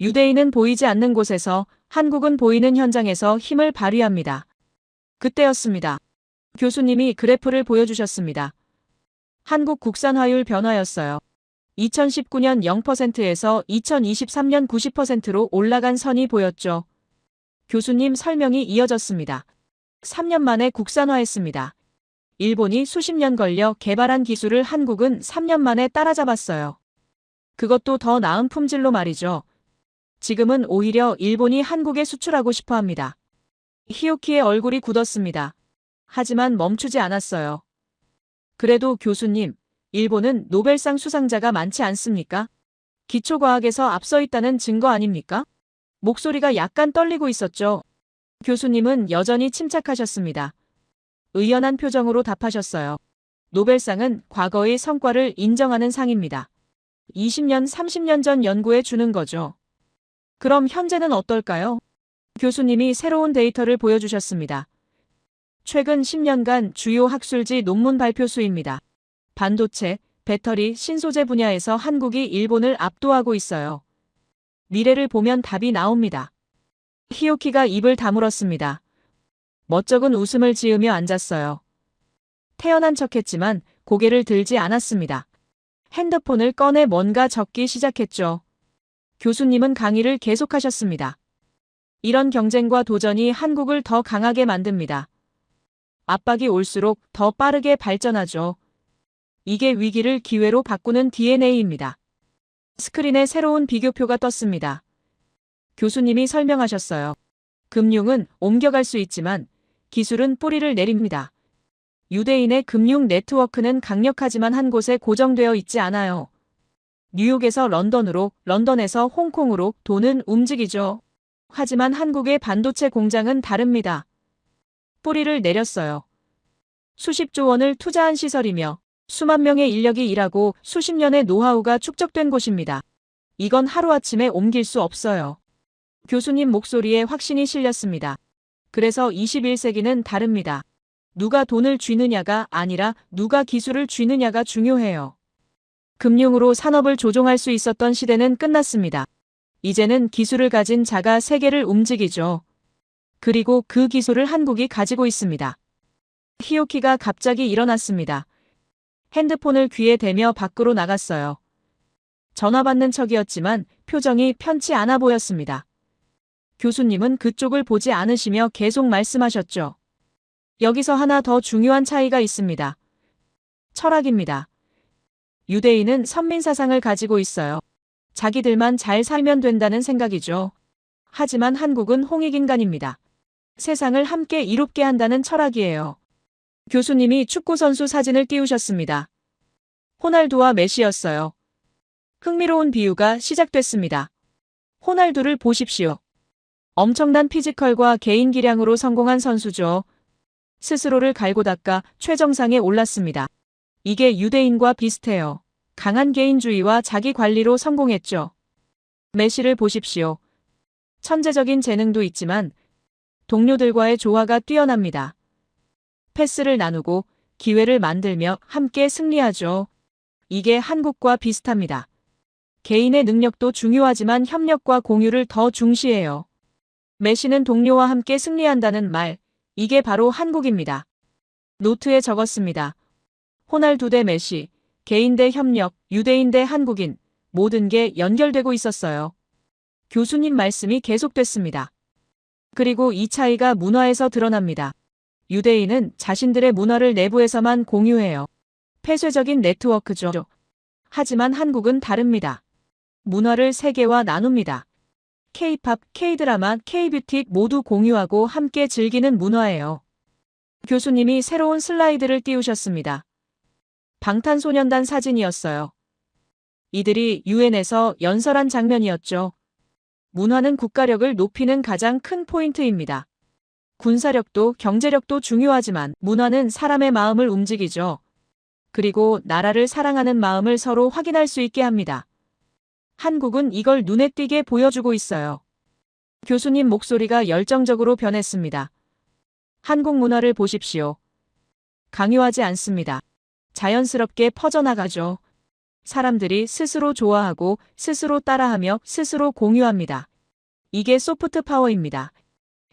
유대인은 보이지 않는 곳에서, 한국은 보이는 현장에서 힘을 발휘합니다. 그때였습니다. 교수님이 그래프를 보여주셨습니다. 한국 국산화율 변화였어요. 2019년 0%에서 2023년 90%로 올라간 선이 보였죠. 교수님 설명이 이어졌습니다. 3년 만에 국산화했습니다. 일본이 수십 년 걸려 개발한 기술을 한국은 3년 만에 따라잡았어요. 그것도 더 나은 품질로 말이죠. 지금은 오히려 일본이 한국에 수출하고 싶어 합니다. 히오키의 얼굴이 굳었습니다. 하지만 멈추지 않았어요. 그래도 교수님, 일본은 노벨상 수상자가 많지 않습니까? 기초과학에서 앞서 있다는 증거 아닙니까? 목소리가 약간 떨리고 있었죠. 교수님은 여전히 침착하셨습니다. 의연한 표정으로 답하셨어요. 노벨상은 과거의 성과를 인정하는 상입니다. 20년, 30년 전 연구에 주는 거죠. 그럼 현재는 어떨까요? 교수님이 새로운 데이터를 보여주셨습니다. 최근 10년간 주요 학술지 논문 발표 수입니다. 반도체, 배터리, 신소재 분야에서 한국이 일본을 압도하고 있어요. 미래를 보면 답이 나옵니다. 히오키가 입을 다물었습니다. 멋쩍은 웃음을 지으며 앉았어요. 태연한 척했지만 고개를 들지 않았습니다. 핸드폰을 꺼내 뭔가 적기 시작했죠. 교수님은 강의를 계속하셨습니다. 이런 경쟁과 도전이 한국을 더 강하게 만듭니다. 압박이 올수록 더 빠르게 발전하죠. 이게 위기를 기회로 바꾸는 DNA입니다. 스크린에 새로운 비교표가 떴습니다. 교수님이 설명하셨어요. 금융은 옮겨갈 수 있지만 기술은 뿌리를 내립니다. 유대인의 금융 네트워크는 강력하지만 한 곳에 고정되어 있지 않아요. 뉴욕에서 런던으로, 런던에서 홍콩으로 돈은 움직이죠. 하지만 한국의 반도체 공장은 다릅니다. 뿌리를 내렸어요. 수십조 원을 투자한 시설이며 수만 명의 인력이 일하고 수십 년의 노하우가 축적된 곳입니다. 이건 하루아침에 옮길 수 없어요. 교수님 목소리에 확신이 실렸습니다. 그래서 21세기는 다릅니다. 누가 돈을 쥐느냐가 아니라 누가 기술을 쥐느냐가 중요해요. 금융으로 산업을 조종할 수 있었던 시대는 끝났습니다. 이제는 기술을 가진 자가 세계를 움직이죠. 그리고 그 기술을 한국이 가지고 있습니다. 히오키가 갑자기 일어났습니다. 핸드폰을 귀에 대며 밖으로 나갔어요. 전화 받는 척이었지만 표정이 편치 않아 보였습니다. 교수님은 그쪽을 보지 않으시며 계속 말씀하셨죠. 여기서 하나 더 중요한 차이가 있습니다. 철학입니다. 유대인은 선민사상을 가지고 있어요. 자기들만 잘 살면 된다는 생각이죠. 하지만 한국은 홍익인간입니다. 세상을 함께 이롭게 한다는 철학이에요. 교수님이 축구선수 사진을 띄우셨습니다. 호날두와 메시였어요. 흥미로운 비유가 시작됐습니다. 호날두를 보십시오. 엄청난 피지컬과 개인 기량으로 성공한 선수죠. 스스로를 갈고 닦아 최정상에 올랐습니다. 이게 유대인과 비슷해요. 강한 개인주의와 자기 관리로 성공했죠. 메시를 보십시오. 천재적인 재능도 있지만 동료들과의 조화가 뛰어납니다. 패스를 나누고 기회를 만들며 함께 승리하죠. 이게 한국과 비슷합니다. 개인의 능력도 중요하지만 협력과 공유를 더 중시해요. 메시는 동료와 함께 승리한다는 말, 이게 바로 한국입니다. 노트에 적었습니다. 호날두 대 메시, 개인 대 협력, 유대인 대 한국인, 모든 게 연결되고 있었어요. 교수님 말씀이 계속됐습니다. 그리고 이 차이가 문화에서 드러납니다. 유대인은 자신들의 문화를 내부에서만 공유해요. 폐쇄적인 네트워크죠. 하지만 한국은 다릅니다. 문화를 세계와 나눕니다. K-팝, K-드라마, K-뷰티 모두 공유하고 함께 즐기는 문화예요. 교수님이 새로운 슬라이드를 띄우셨습니다. 방탄소년단 사진이었어요. 이들이 유엔에서 연설한 장면이었죠. 문화는 국가력을 높이는 가장 큰 포인트입니다. 군사력도 경제력도 중요하지만 문화는 사람의 마음을 움직이죠. 그리고 나라를 사랑하는 마음을 서로 확인할 수 있게 합니다. 한국은 이걸 눈에 띄게 보여주고 있어요. 교수님 목소리가 열정적으로 변했습니다. 한국 문화를 보십시오. 강요하지 않습니다. 자연스럽게 퍼져나가죠. 사람들이 스스로 좋아하고 스스로 따라하며 스스로 공유합니다. 이게 소프트 파워입니다.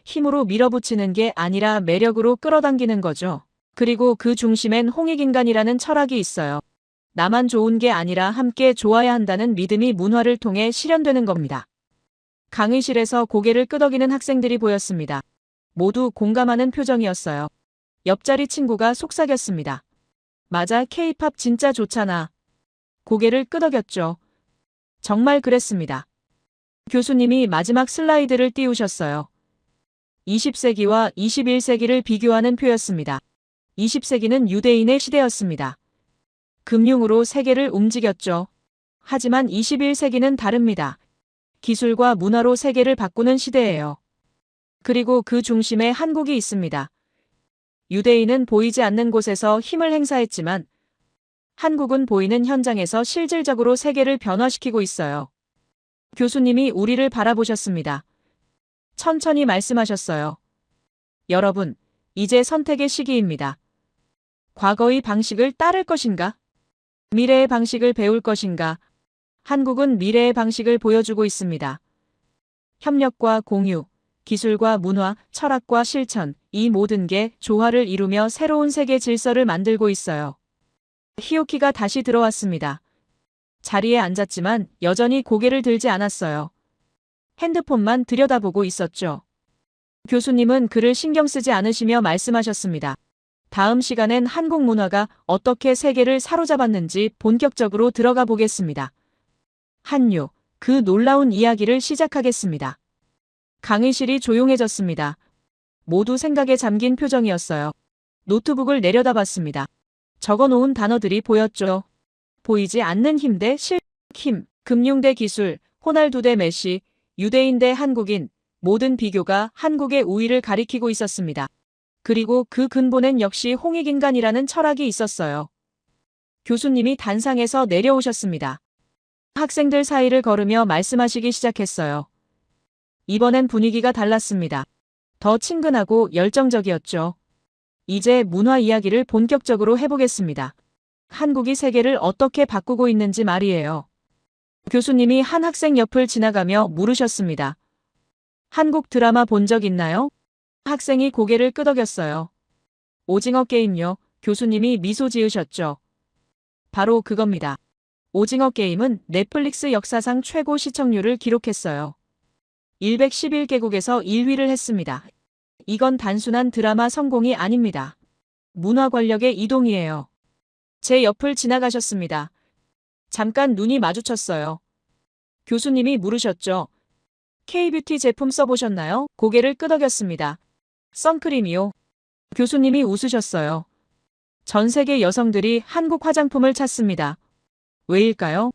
힘으로 밀어붙이는 게 아니라 매력으로 끌어당기는 거죠. 그리고 그 중심엔 홍익인간이라는 철학이 있어요. 나만 좋은 게 아니라 함께 좋아야 한다는 믿음이 문화를 통해 실현되는 겁니다. 강의실에서 고개를 끄덕이는 학생들이 보였습니다. 모두 공감하는 표정이었어요. 옆자리 친구가 속삭였습니다. 맞아, K-팝 진짜 좋잖아. 고개를 끄덕였죠. 정말 그랬습니다. 교수님이 마지막 슬라이드를 띄우셨어요. 20세기와 21세기를 비교하는 표였습니다. 20세기는 유대인의 시대였습니다. 금융으로 세계를 움직였죠. 하지만 21세기는 다릅니다. 기술과 문화로 세계를 바꾸는 시대예요. 그리고 그 중심에 한국이 있습니다. 유대인은 보이지 않는 곳에서 힘을 행사했지만 한국은 보이는 현장에서 실질적으로 세계를 변화시키고 있어요. 교수님이 우리를 바라보셨습니다. 천천히 말씀하셨어요. 여러분, 이제 선택의 시기입니다. 과거의 방식을 따를 것인가? 미래의 방식을 배울 것인가? 한국은 미래의 방식을 보여주고 있습니다. 협력과 공유, 기술과 문화, 철학과 실천, 이 모든 게 조화를 이루며 새로운 세계 질서를 만들고 있어요. 히오키가 다시 들어왔습니다. 자리에 앉았지만 여전히 고개를 들지 않았어요. 핸드폰만 들여다보고 있었죠. 교수님은 그를 신경 쓰지 않으시며 말씀하셨습니다. 다음 시간엔 한국 문화가 어떻게 세계를 사로잡았는지 본격적으로 들어가 보겠습니다. 한유, 그 놀라운 이야기를 시작하겠습니다. 강의실이 조용해졌습니다. 모두 생각에 잠긴 표정이었어요. 노트북을 내려다봤습니다. 적어놓은 단어들이 보였죠. 보이지 않는 힘 대 힘, 금융 대 기술, 호날두 대 메시, 유대인 대 한국인, 모든 비교가 한국의 우위를 가리키고 있었습니다. 그리고 그 근본엔 역시 홍익인간이라는 철학이 있었어요. 교수님이 단상에서 내려오셨습니다. 학생들 사이를 걸으며 말씀하시기 시작했어요. 이번엔 분위기가 달랐습니다. 더 친근하고 열정적이었죠. 이제 문화 이야기를 본격적으로 해보겠습니다. 한국이 세계를 어떻게 바꾸고 있는지 말이에요. 교수님이 한 학생 옆을 지나가며 물으셨습니다. 한국 드라마 본 적 있나요? 학생이 고개를 끄덕였어요. 오징어 게임요. 교수님이 미소 지으셨죠. 바로 그겁니다. 오징어 게임은 넷플릭스 역사상 최고 시청률을 기록했어요. 111개국에서 1위를 했습니다. 이건 단순한 드라마 성공이 아닙니다. 문화 권력의 이동이에요. 제 옆을 지나가셨습니다. 잠깐 눈이 마주쳤어요. 교수님이 물으셨죠. K-뷰티 제품 써보셨나요? 고개를 끄덕였습니다. 선크림이요. 교수님이 웃으셨어요. 전 세계 여성들이 한국 화장품을 찾습니다. 왜일까요?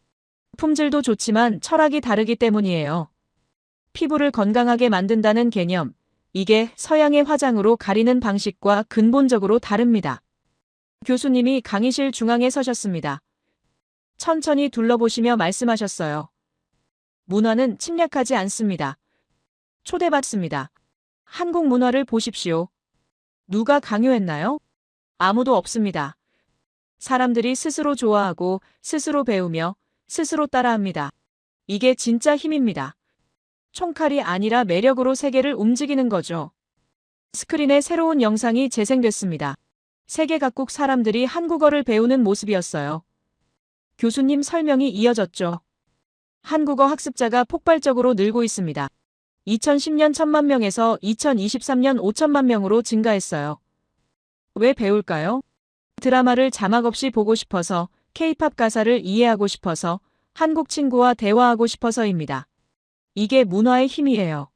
품질도 좋지만 철학이 다르기 때문이에요. 피부를 건강하게 만든다는 개념, 이게 서양의 화장으로 가리는 방식과 근본적으로 다릅니다. 교수님이 강의실 중앙에 서셨습니다. 천천히 둘러보시며 말씀하셨어요. 문화는 침략하지 않습니다. 초대받습니다. 한국 문화를 보십시오. 누가 강요했나요? 아무도 없습니다. 사람들이 스스로 좋아하고 스스로 배우며 스스로 따라합니다. 이게 진짜 힘입니다. 총칼이 아니라 매력으로 세계를 움직이는 거죠. 스크린에 새로운 영상이 재생됐습니다. 세계 각국 사람들이 한국어를 배우는 모습이었어요. 교수님 설명이 이어졌죠. 한국어 학습자가 폭발적으로 늘고 있습니다. 2010년 1,000만 명에서 2023년 5천만 명으로 증가했어요. 왜 배울까요? 드라마를 자막 없이 보고 싶어서, K-팝 가사를 이해하고 싶어서, 한국 친구와 대화하고 싶어서입니다. 이게 문화의 힘이에요.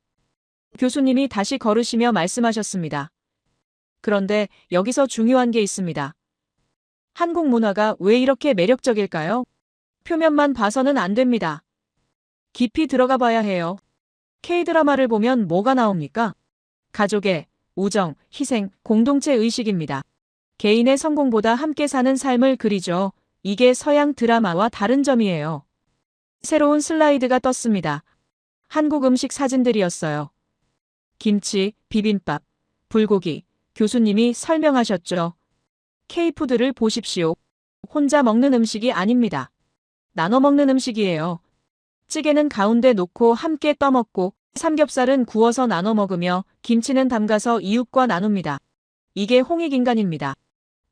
교수님이 다시 걸으시며 말씀하셨습니다. 그런데 여기서 중요한 게 있습니다. 한국 문화가 왜 이렇게 매력적일까요? 표면만 봐서는 안 됩니다. 깊이 들어가 봐야 해요. K-드라마를 보면 뭐가 나옵니까? 가족의 우정, 희생, 공동체 의식입니다. 개인의 성공보다 함께 사는 삶을 그리죠. 이게 서양 드라마와 다른 점이에요. 새로운 슬라이드가 떴습니다. 한국 음식 사진들이었어요. 김치, 비빔밥, 불고기. 교수님이 설명하셨죠. K푸드를 보십시오. 혼자 먹는 음식이 아닙니다. 나눠 먹는 음식이에요. 찌개는 가운데 놓고 함께 떠먹고, 삼겹살은 구워서 나눠 먹으며, 김치는 담가서 이웃과 나눕니다. 이게 홍익인간입니다.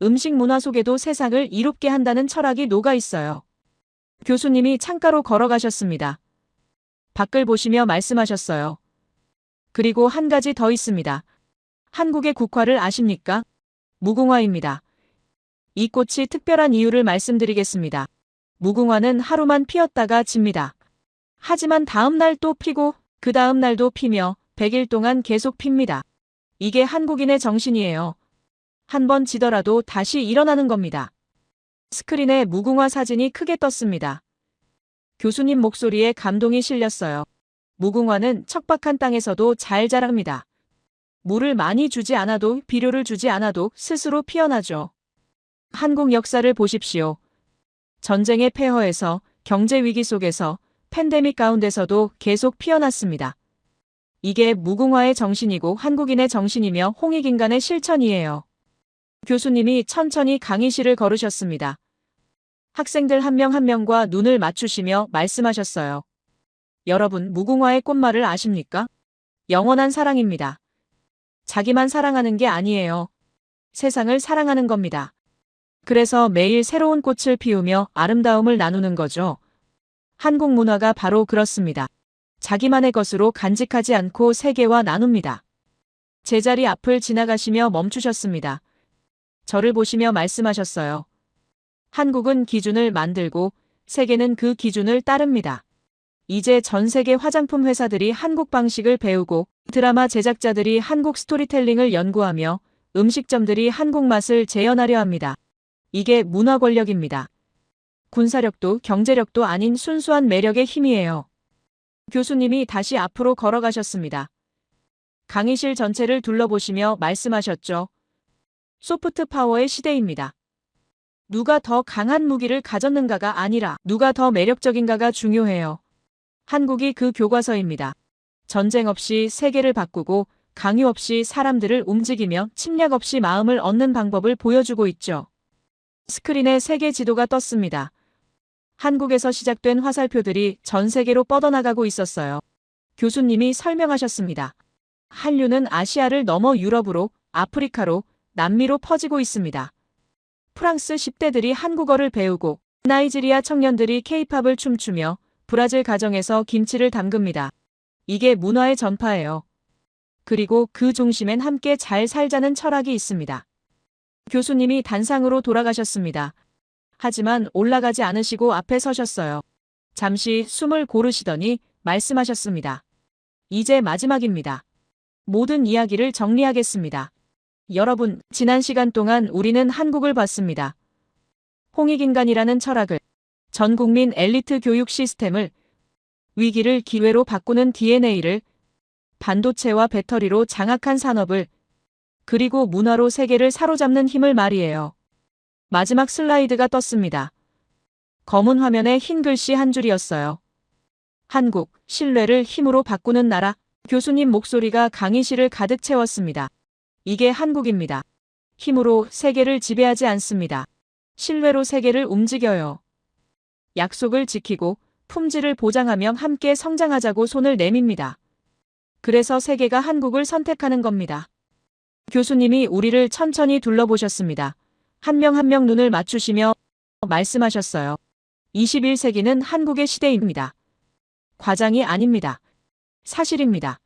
음식 문화 속에도 세상을 이롭게 한다는 철학이 녹아 있어요. 교수님이 창가로 걸어가셨습니다. 밖을 보시며 말씀하셨어요. 그리고 한 가지 더 있습니다. 한국의 국화를 아십니까? 무궁화입니다. 이 꽃이 특별한 이유를 말씀드리겠습니다. 무궁화는 하루만 피었다가 집니다. 하지만 다음 날 또 피고 그 다음 날도 피며 100일 동안 계속 핍니다. 이게 한국인의 정신이에요. 한 번 지더라도 다시 일어나는 겁니다. 스크린에 무궁화 사진이 크게 떴습니다. 교수님 목소리에 감동이 실렸어요. 무궁화는 척박한 땅에서도 잘 자랍니다. 물을 많이 주지 않아도 비료를 주지 않아도 스스로 피어나죠. 한국 역사를 보십시오. 전쟁의 폐허에서 경제 위기 속에서 팬데믹 가운데서도 계속 피어났습니다. 이게 무궁화의 정신이고 한국인의 정신이며 홍익인간의 실천이에요. 교수님이 천천히 강의실을 걸으셨습니다. 학생들 한 명 한 명과 눈을 맞추시며 말씀하셨어요. 여러분, 무궁화의 꽃말을 아십니까? 영원한 사랑입니다. 자기만 사랑하는 게 아니에요. 세상을 사랑하는 겁니다. 그래서 매일 새로운 꽃을 피우며 아름다움을 나누는 거죠. 한국 문화가 바로 그렇습니다. 자기만의 것으로 간직하지 않고 세계와 나눕니다. 제자리 앞을 지나가시며 멈추셨습니다. 저를 보시며 말씀하셨어요. 한국은 기준을 만들고 세계는 그 기준을 따릅니다. 이제 전 세계 화장품 회사들이 한국 방식을 배우고 드라마 제작자들이 한국 스토리텔링을 연구하며 음식점들이 한국 맛을 재현하려 합니다. 이게 문화 권력입니다. 군사력도 경제력도 아닌 순수한 매력의 힘이에요. 교수님이 다시 앞으로 걸어가셨습니다. 강의실 전체를 둘러보시며 말씀하셨죠. 소프트 파워의 시대입니다. 누가 더 강한 무기를 가졌는가가 아니라 누가 더 매력적인가가 중요해요. 한국이 그 교과서입니다. 전쟁 없이 세계를 바꾸고 강요 없이 사람들을 움직이며 침략 없이 마음을 얻는 방법을 보여주고 있죠. 스크린에 세계 지도가 떴습니다. 한국에서 시작된 화살표들이 전 세계로 뻗어나가고 있었어요. 교수님이 설명하셨습니다. 한류는 아시아를 넘어 유럽으로, 아프리카로, 남미로 퍼지고 있습니다. 프랑스 10대들이 한국어를 배우고 나이지리아 청년들이 케이팝을 춤추며 브라질 가정에서 김치를 담급니다. 이게 문화의 전파예요. 그리고 그 중심엔 함께 잘 살자는 철학이 있습니다. 교수님이 단상으로 돌아가셨습니다. 하지만 올라가지 않으시고 앞에 서셨어요. 잠시 숨을 고르시더니 말씀하셨습니다. 이제 마지막입니다. 모든 이야기를 정리하겠습니다. 여러분, 지난 시간 동안 우리는 한국을 봤습니다. 홍익인간이라는 철학을, 전 국민 엘리트 교육 시스템을, 위기를 기회로 바꾸는 DNA를, 반도체와 배터리로 장악한 산업을, 그리고 문화로 세계를 사로잡는 힘을 말이에요. 마지막 슬라이드가 떴습니다. 검은 화면에 흰 글씨 한 줄이었어요. 한국, 신뢰를 힘으로 바꾸는 나라. 교수님 목소리가 강의실을 가득 채웠습니다. 이게 한국입니다. 힘으로 세계를 지배하지 않습니다. 신뢰로 세계를 움직여요. 약속을 지키고 품질을 보장하며 함께 성장하자고 손을 내밉니다. 그래서 세계가 한국을 선택하는 겁니다. 교수님이 우리를 천천히 둘러보셨습니다. 한 명 한 명 눈을 맞추시며 말씀하셨어요. 21세기는 한국의 시대입니다. 과장이 아닙니다. 사실입니다.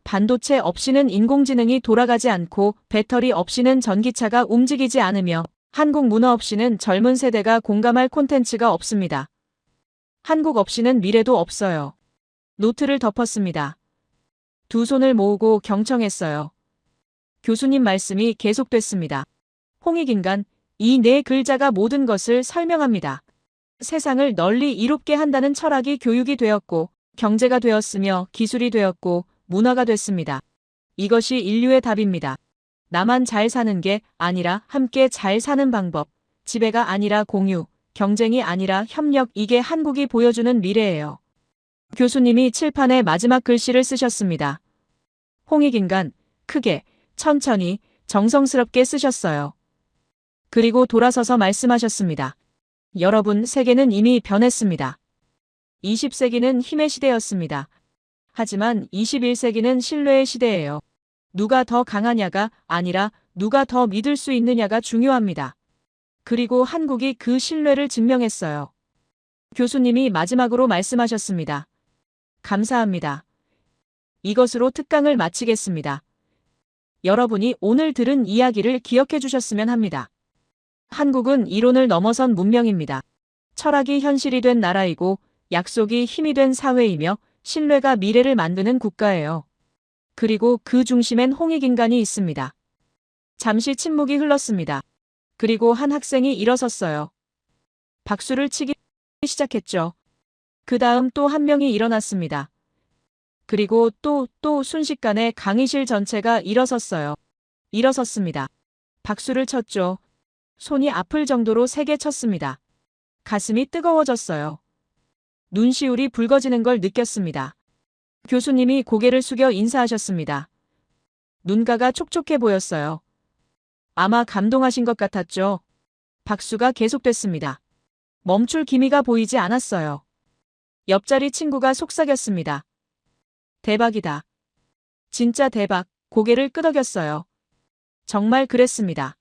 반도체 없이는 인공지능이 돌아가지 않고 배터리 없이는 전기차가 움직이지 않으며 한국 문화 없이는 젊은 세대가 공감할 콘텐츠가 없습니다. 한국 없이는 미래도 없어요. 노트를 덮었습니다. 두 손을 모으고 경청했어요. 교수님 말씀이 계속됐습니다. 홍익인간, 이 네 글자가 모든 것을 설명합니다. 세상을 널리 이롭게 한다는 철학이 교육이 되었고 경제가 되었으며 기술이 되었고 문화가 됐습니다. 이것이 인류의 답입니다. 나만 잘 사는 게 아니라 함께 잘 사는 방법, 지배가 아니라 공유, 경쟁이 아니라 협력, 이게 한국이 보여주는 미래예요. 교수님이 칠판에 마지막 글씨를 쓰셨습니다. 홍익인간, 크게, 천천히, 정성스럽게 쓰셨어요. 그리고 돌아서서 말씀하셨습니다. 여러분, 세계는 이미 변했습니다. 20세기는 힘의 시대였습니다. 하지만 21세기는 신뢰의 시대예요. 누가 더 강하냐가 아니라 누가 더 믿을 수 있느냐가 중요합니다. 그리고 한국이 그 신뢰를 증명했어요. 교수님이 마지막으로 말씀하셨습니다. 감사합니다. 이것으로 특강을 마치겠습니다. 여러분이 오늘 들은 이야기를 기억해 주셨으면 합니다. 한국은 이론을 넘어선 문명입니다. 철학이 현실이 된 나라이고 약속이 힘이 된 사회이며 신뢰가 미래를 만드는 국가예요. 그리고 그 중심엔 홍익인간이 있습니다. 잠시 침묵이 흘렀습니다. 그리고 한 학생이 일어섰어요. 박수를 치기 시작했죠. 그 다음 또 한 명이 일어났습니다. 그리고 또 순식간에 강의실 전체가 일어섰어요. 일어섰습니다. 박수를 쳤죠. 손이 아플 정도로 세게 쳤습니다. 가슴이 뜨거워졌어요. 눈시울이 붉어지는 걸 느꼈습니다. 교수님이 고개를 숙여 인사하셨습니다. 눈가가 촉촉해 보였어요. 아마 감동하신 것 같았죠. 박수가 계속됐습니다. 멈출 기미가 보이지 않았어요. 옆자리 친구가 속삭였습니다. 대박이다. 진짜 대박. 고개를 끄덕였어요. 정말 그랬습니다.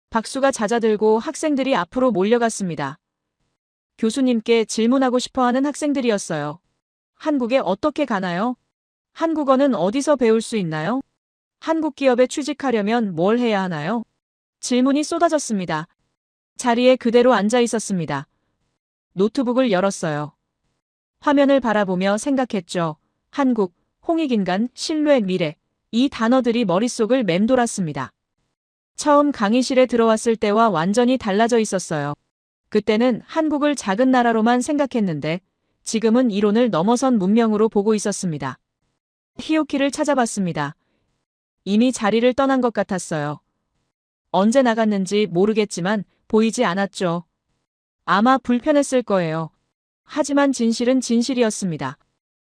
박수가 잦아들고 학생들이 앞으로 몰려갔습니다. 교수님께 질문하고 싶어하는 학생들이었어요. 한국에 어떻게 가나요? 한국어는 어디서 배울 수 있나요? 한국 기업에 취직하려면 뭘 해야 하나요? 질문이 쏟아졌습니다. 자리에 그대로 앉아 있었습니다. 노트북을 열었어요. 화면을 바라보며 생각했죠. 한국, 홍익인간, 신뢰, 미래. 이 단어들이 머릿속을 맴돌았습니다. 처음 강의실에 들어왔을 때와 완전히 달라져 있었어요. 그때는 한국을 작은 나라로만 생각했는데 지금은 이론을 넘어선 문명으로 보고 있었습니다. 히오키를 찾아봤습니다. 이미 자리를 떠난 것 같았어요. 언제 나갔는지 모르겠지만 보이지 않았죠. 아마 불편했을 거예요. 하지만 진실은 진실이었습니다.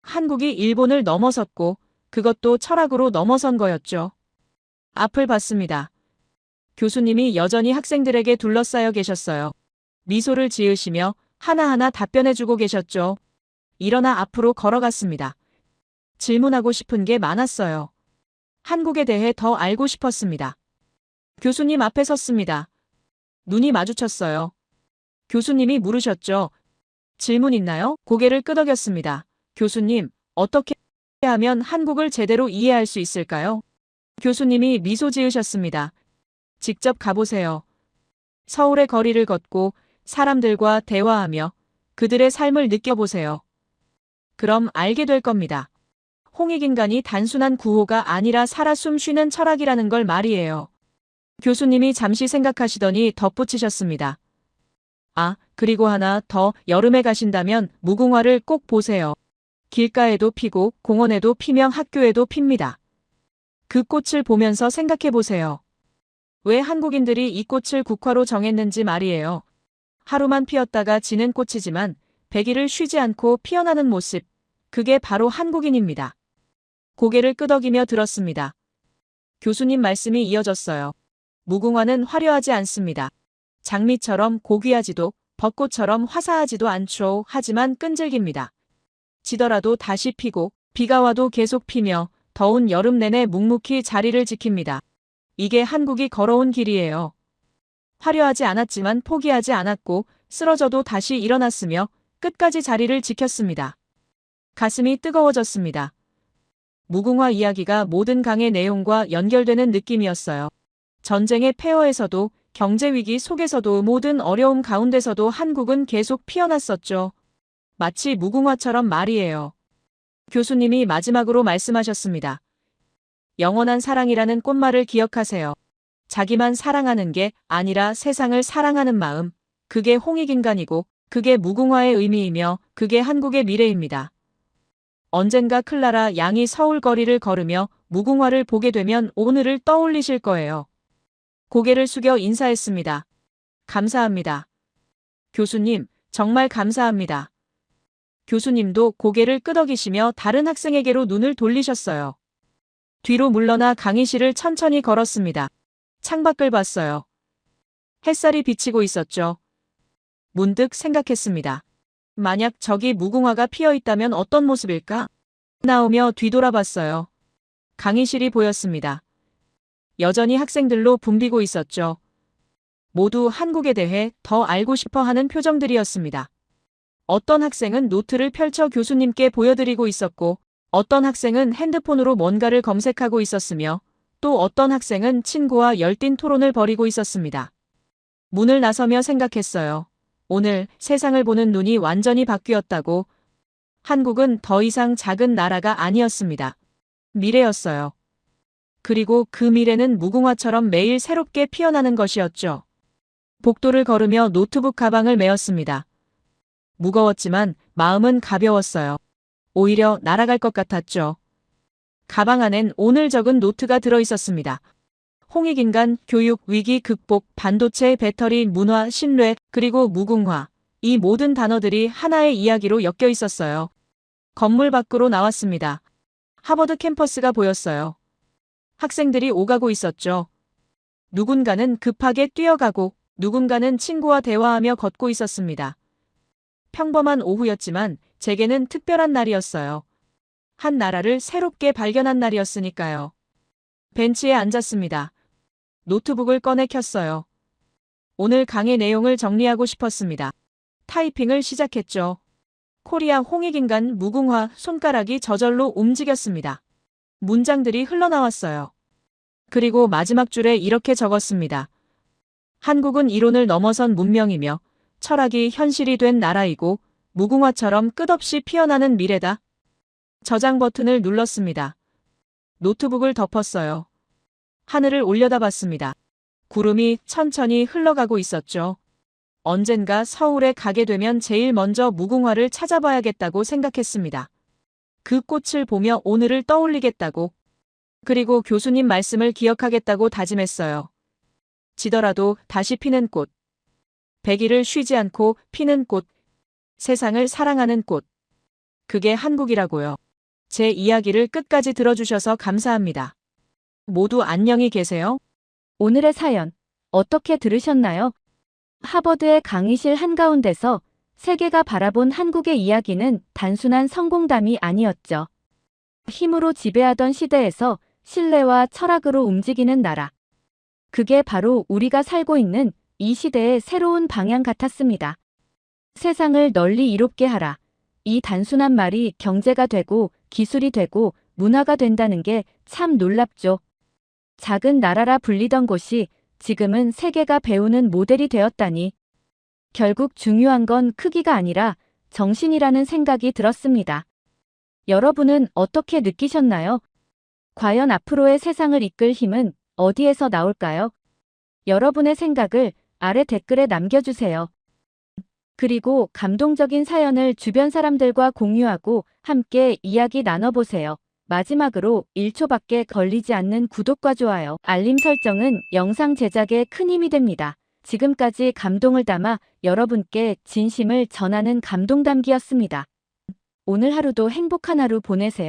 한국이 일본을 넘어섰고 그것도 철학으로 넘어선 거였죠. 앞을 봤습니다. 교수님이 여전히 학생들에게 둘러싸여 계셨어요. 미소를 지으시며 하나하나 답변해주고 계셨죠. 일어나 앞으로 걸어갔습니다. 질문하고 싶은 게 많았어요. 한국에 대해 더 알고 싶었습니다. 교수님 앞에 섰습니다. 눈이 마주쳤어요. 교수님이 물으셨죠. 질문 있나요? 고개를 끄덕였습니다. 교수님, 어떻게 하면 한국을 제대로 이해할 수 있을까요? 교수님이 미소 지으셨습니다. 직접 가보세요. 서울의 거리를 걷고 사람들과 대화하며 그들의 삶을 느껴보세요. 그럼 알게 될 겁니다. 홍익인간이 단순한 구호가 아니라 살아 숨쉬는 철학이라는 걸 말이에요. 교수님이 잠시 생각하시더니 덧붙이셨습니다. 아, 그리고 하나 더, 여름에 가신다면 무궁화를 꼭 보세요. 길가에도 피고 공원에도 피며 학교에도 핍니다. 그 꽃을 보면서 생각해 보세요. 왜 한국인들이 이 꽃을 국화로 정했는지 말이에요. 하루만 피었다가 지는 꽃이지만 100일을 쉬지 않고 피어나는 모습, 그게 바로 한국인입니다. 고개를 끄덕이며 들었습니다. 교수님 말씀이 이어졌어요. 무궁화는 화려하지 않습니다. 장미처럼 고귀하지도 벚꽃처럼 화사하지도 않죠. 하지만 끈질깁니다. 지더라도 다시 피고 비가 와도 계속 피며 더운 여름 내내 묵묵히 자리를 지킵니다. 이게 한국이 걸어온 길이에요. 화려하지 않았지만 포기하지 않았고 쓰러져도 다시 일어났으며 끝까지 자리를 지켰습니다. 가슴이 뜨거워졌습니다. 무궁화 이야기가 모든 강의 내용과 연결되는 느낌이었어요. 전쟁의 폐허에서도 경제위기 속에서도 모든 어려움 가운데서도 한국은 계속 피어났었죠. 마치 무궁화처럼 말이에요. 교수님이 마지막으로 말씀하셨습니다. 영원한 사랑이라는 꽃말을 기억하세요. 자기만 사랑하는 게 아니라 세상을 사랑하는 마음, 그게 홍익인간이고 그게 무궁화의 의미이며 그게 한국의 미래입니다. 언젠가 클라라 양이 서울 거리를 걸으며 무궁화를 보게 되면 오늘을 떠올리실 거예요. 고개를 숙여 인사했습니다. 감사합니다. 교수님, 정말 감사합니다. 교수님도 고개를 끄덕이시며 다른 학생에게로 눈을 돌리셨어요. 뒤로 물러나 강의실을 천천히 걸었습니다. 창밖을 봤어요. 햇살이 비치고 있었죠. 문득 생각했습니다. 만약 저기 무궁화가 피어 있다면 어떤 모습일까? 나오며 뒤돌아봤어요. 강의실이 보였습니다. 여전히 학생들로 붐비고 있었죠. 모두 한국에 대해 더 알고 싶어 하는 표정들이었습니다. 어떤 학생은 노트를 펼쳐 교수님께 보여드리고 있었고, 어떤 학생은 핸드폰으로 뭔가를 검색하고 있었으며, 또 어떤 학생은 친구와 열띤 토론을 벌이고 있었습니다. 문을 나서며 생각했어요. 오늘 세상을 보는 눈이 완전히 바뀌었다고. 한국은 더 이상 작은 나라가 아니었습니다. 미래였어요. 그리고 그 미래는 무궁화처럼 매일 새롭게 피어나는 것이었죠. 복도를 걸으며 노트북 가방을 메었습니다. 무거웠지만 마음은 가벼웠어요. 오히려 날아갈 것 같았죠. 가방 안엔 오늘 적은 노트가 들어 있었습니다. 홍익인간, 교육, 위기 극복, 반도체, 배터리, 문화, 신뢰, 그리고 무궁화. 이 모든 단어들이 하나의 이야기로 엮여 있었어요. 건물 밖으로 나왔습니다. 하버드 캠퍼스가 보였어요. 학생들이 오가고 있었죠. 누군가는 급하게 뛰어가고 누군가는 친구와 대화하며 걷고 있었습니다. 평범한 오후였지만 제게는 특별한 날이었어요. 한 나라를 새롭게 발견한 날이었으니까요. 벤치에 앉았습니다. 노트북을 꺼내 켰어요. 오늘 강의 내용을 정리하고 싶었습니다. 타이핑을 시작했죠. 코리아 홍익인간 무궁화 손가락이 저절로 움직였습니다. 문장들이 흘러나왔어요. 그리고 마지막 줄에 이렇게 적었습니다. 한국은 이론을 넘어선 문명이며 철학이 현실이 된 나라이고 무궁화처럼 끝없이 피어나는 미래다. 저장 버튼을 눌렀습니다. 노트북을 덮었어요. 하늘을 올려다봤습니다. 구름이 천천히 흘러가고 있었죠. 언젠가 서울에 가게 되면 제일 먼저 무궁화를 찾아봐야겠다고 생각했습니다. 그 꽃을 보며 오늘을 떠올리겠다고. 그리고 교수님 말씀을 기억하겠다고 다짐했어요. 지더라도 다시 피는 꽃. 100일을 쉬지 않고 피는 꽃. 세상을 사랑하는 꽃. 그게 한국이라고요. 제 이야기를 끝까지 들어주셔서 감사합니다. 모두 안녕히 계세요. 오늘의 사연 어떻게 들으셨나요? 하버드의 강의실 한가운데서 세계가 바라본 한국의 이야기는 단순한 성공담이 아니었죠. 힘으로 지배하던 시대에서 신뢰와 철학으로 움직이는 나라. 그게 바로 우리가 살고 있는 이 시대의 새로운 방향 같았습니다. 세상을 널리 이롭게 하라. 이 단순한 말이 경제가 되고 기술이 되고 문화가 된다는 게 참 놀랍죠. 작은 나라라 불리던 곳이 지금은 세계가 배우는 모델이 되었다니. 결국 중요한 건 크기가 아니라 정신이라는 생각이 들었습니다. 여러분은 어떻게 느끼셨나요? 과연 앞으로의 세상을 이끌 힘은 어디에서 나올까요? 여러분의 생각을 아래 댓글에 남겨주세요. 그리고 감동적인 사연을 주변 사람들과 공유하고 함께 이야기 나눠보세요. 마지막으로 1초밖에 걸리지 않는 구독과 좋아요, 알림 설정은 영상 제작에 큰 힘이 됩니다. 지금까지 감동을 담아 여러분께 진심을 전하는 감동담기였습니다. 오늘 하루도 행복한 하루 보내세요.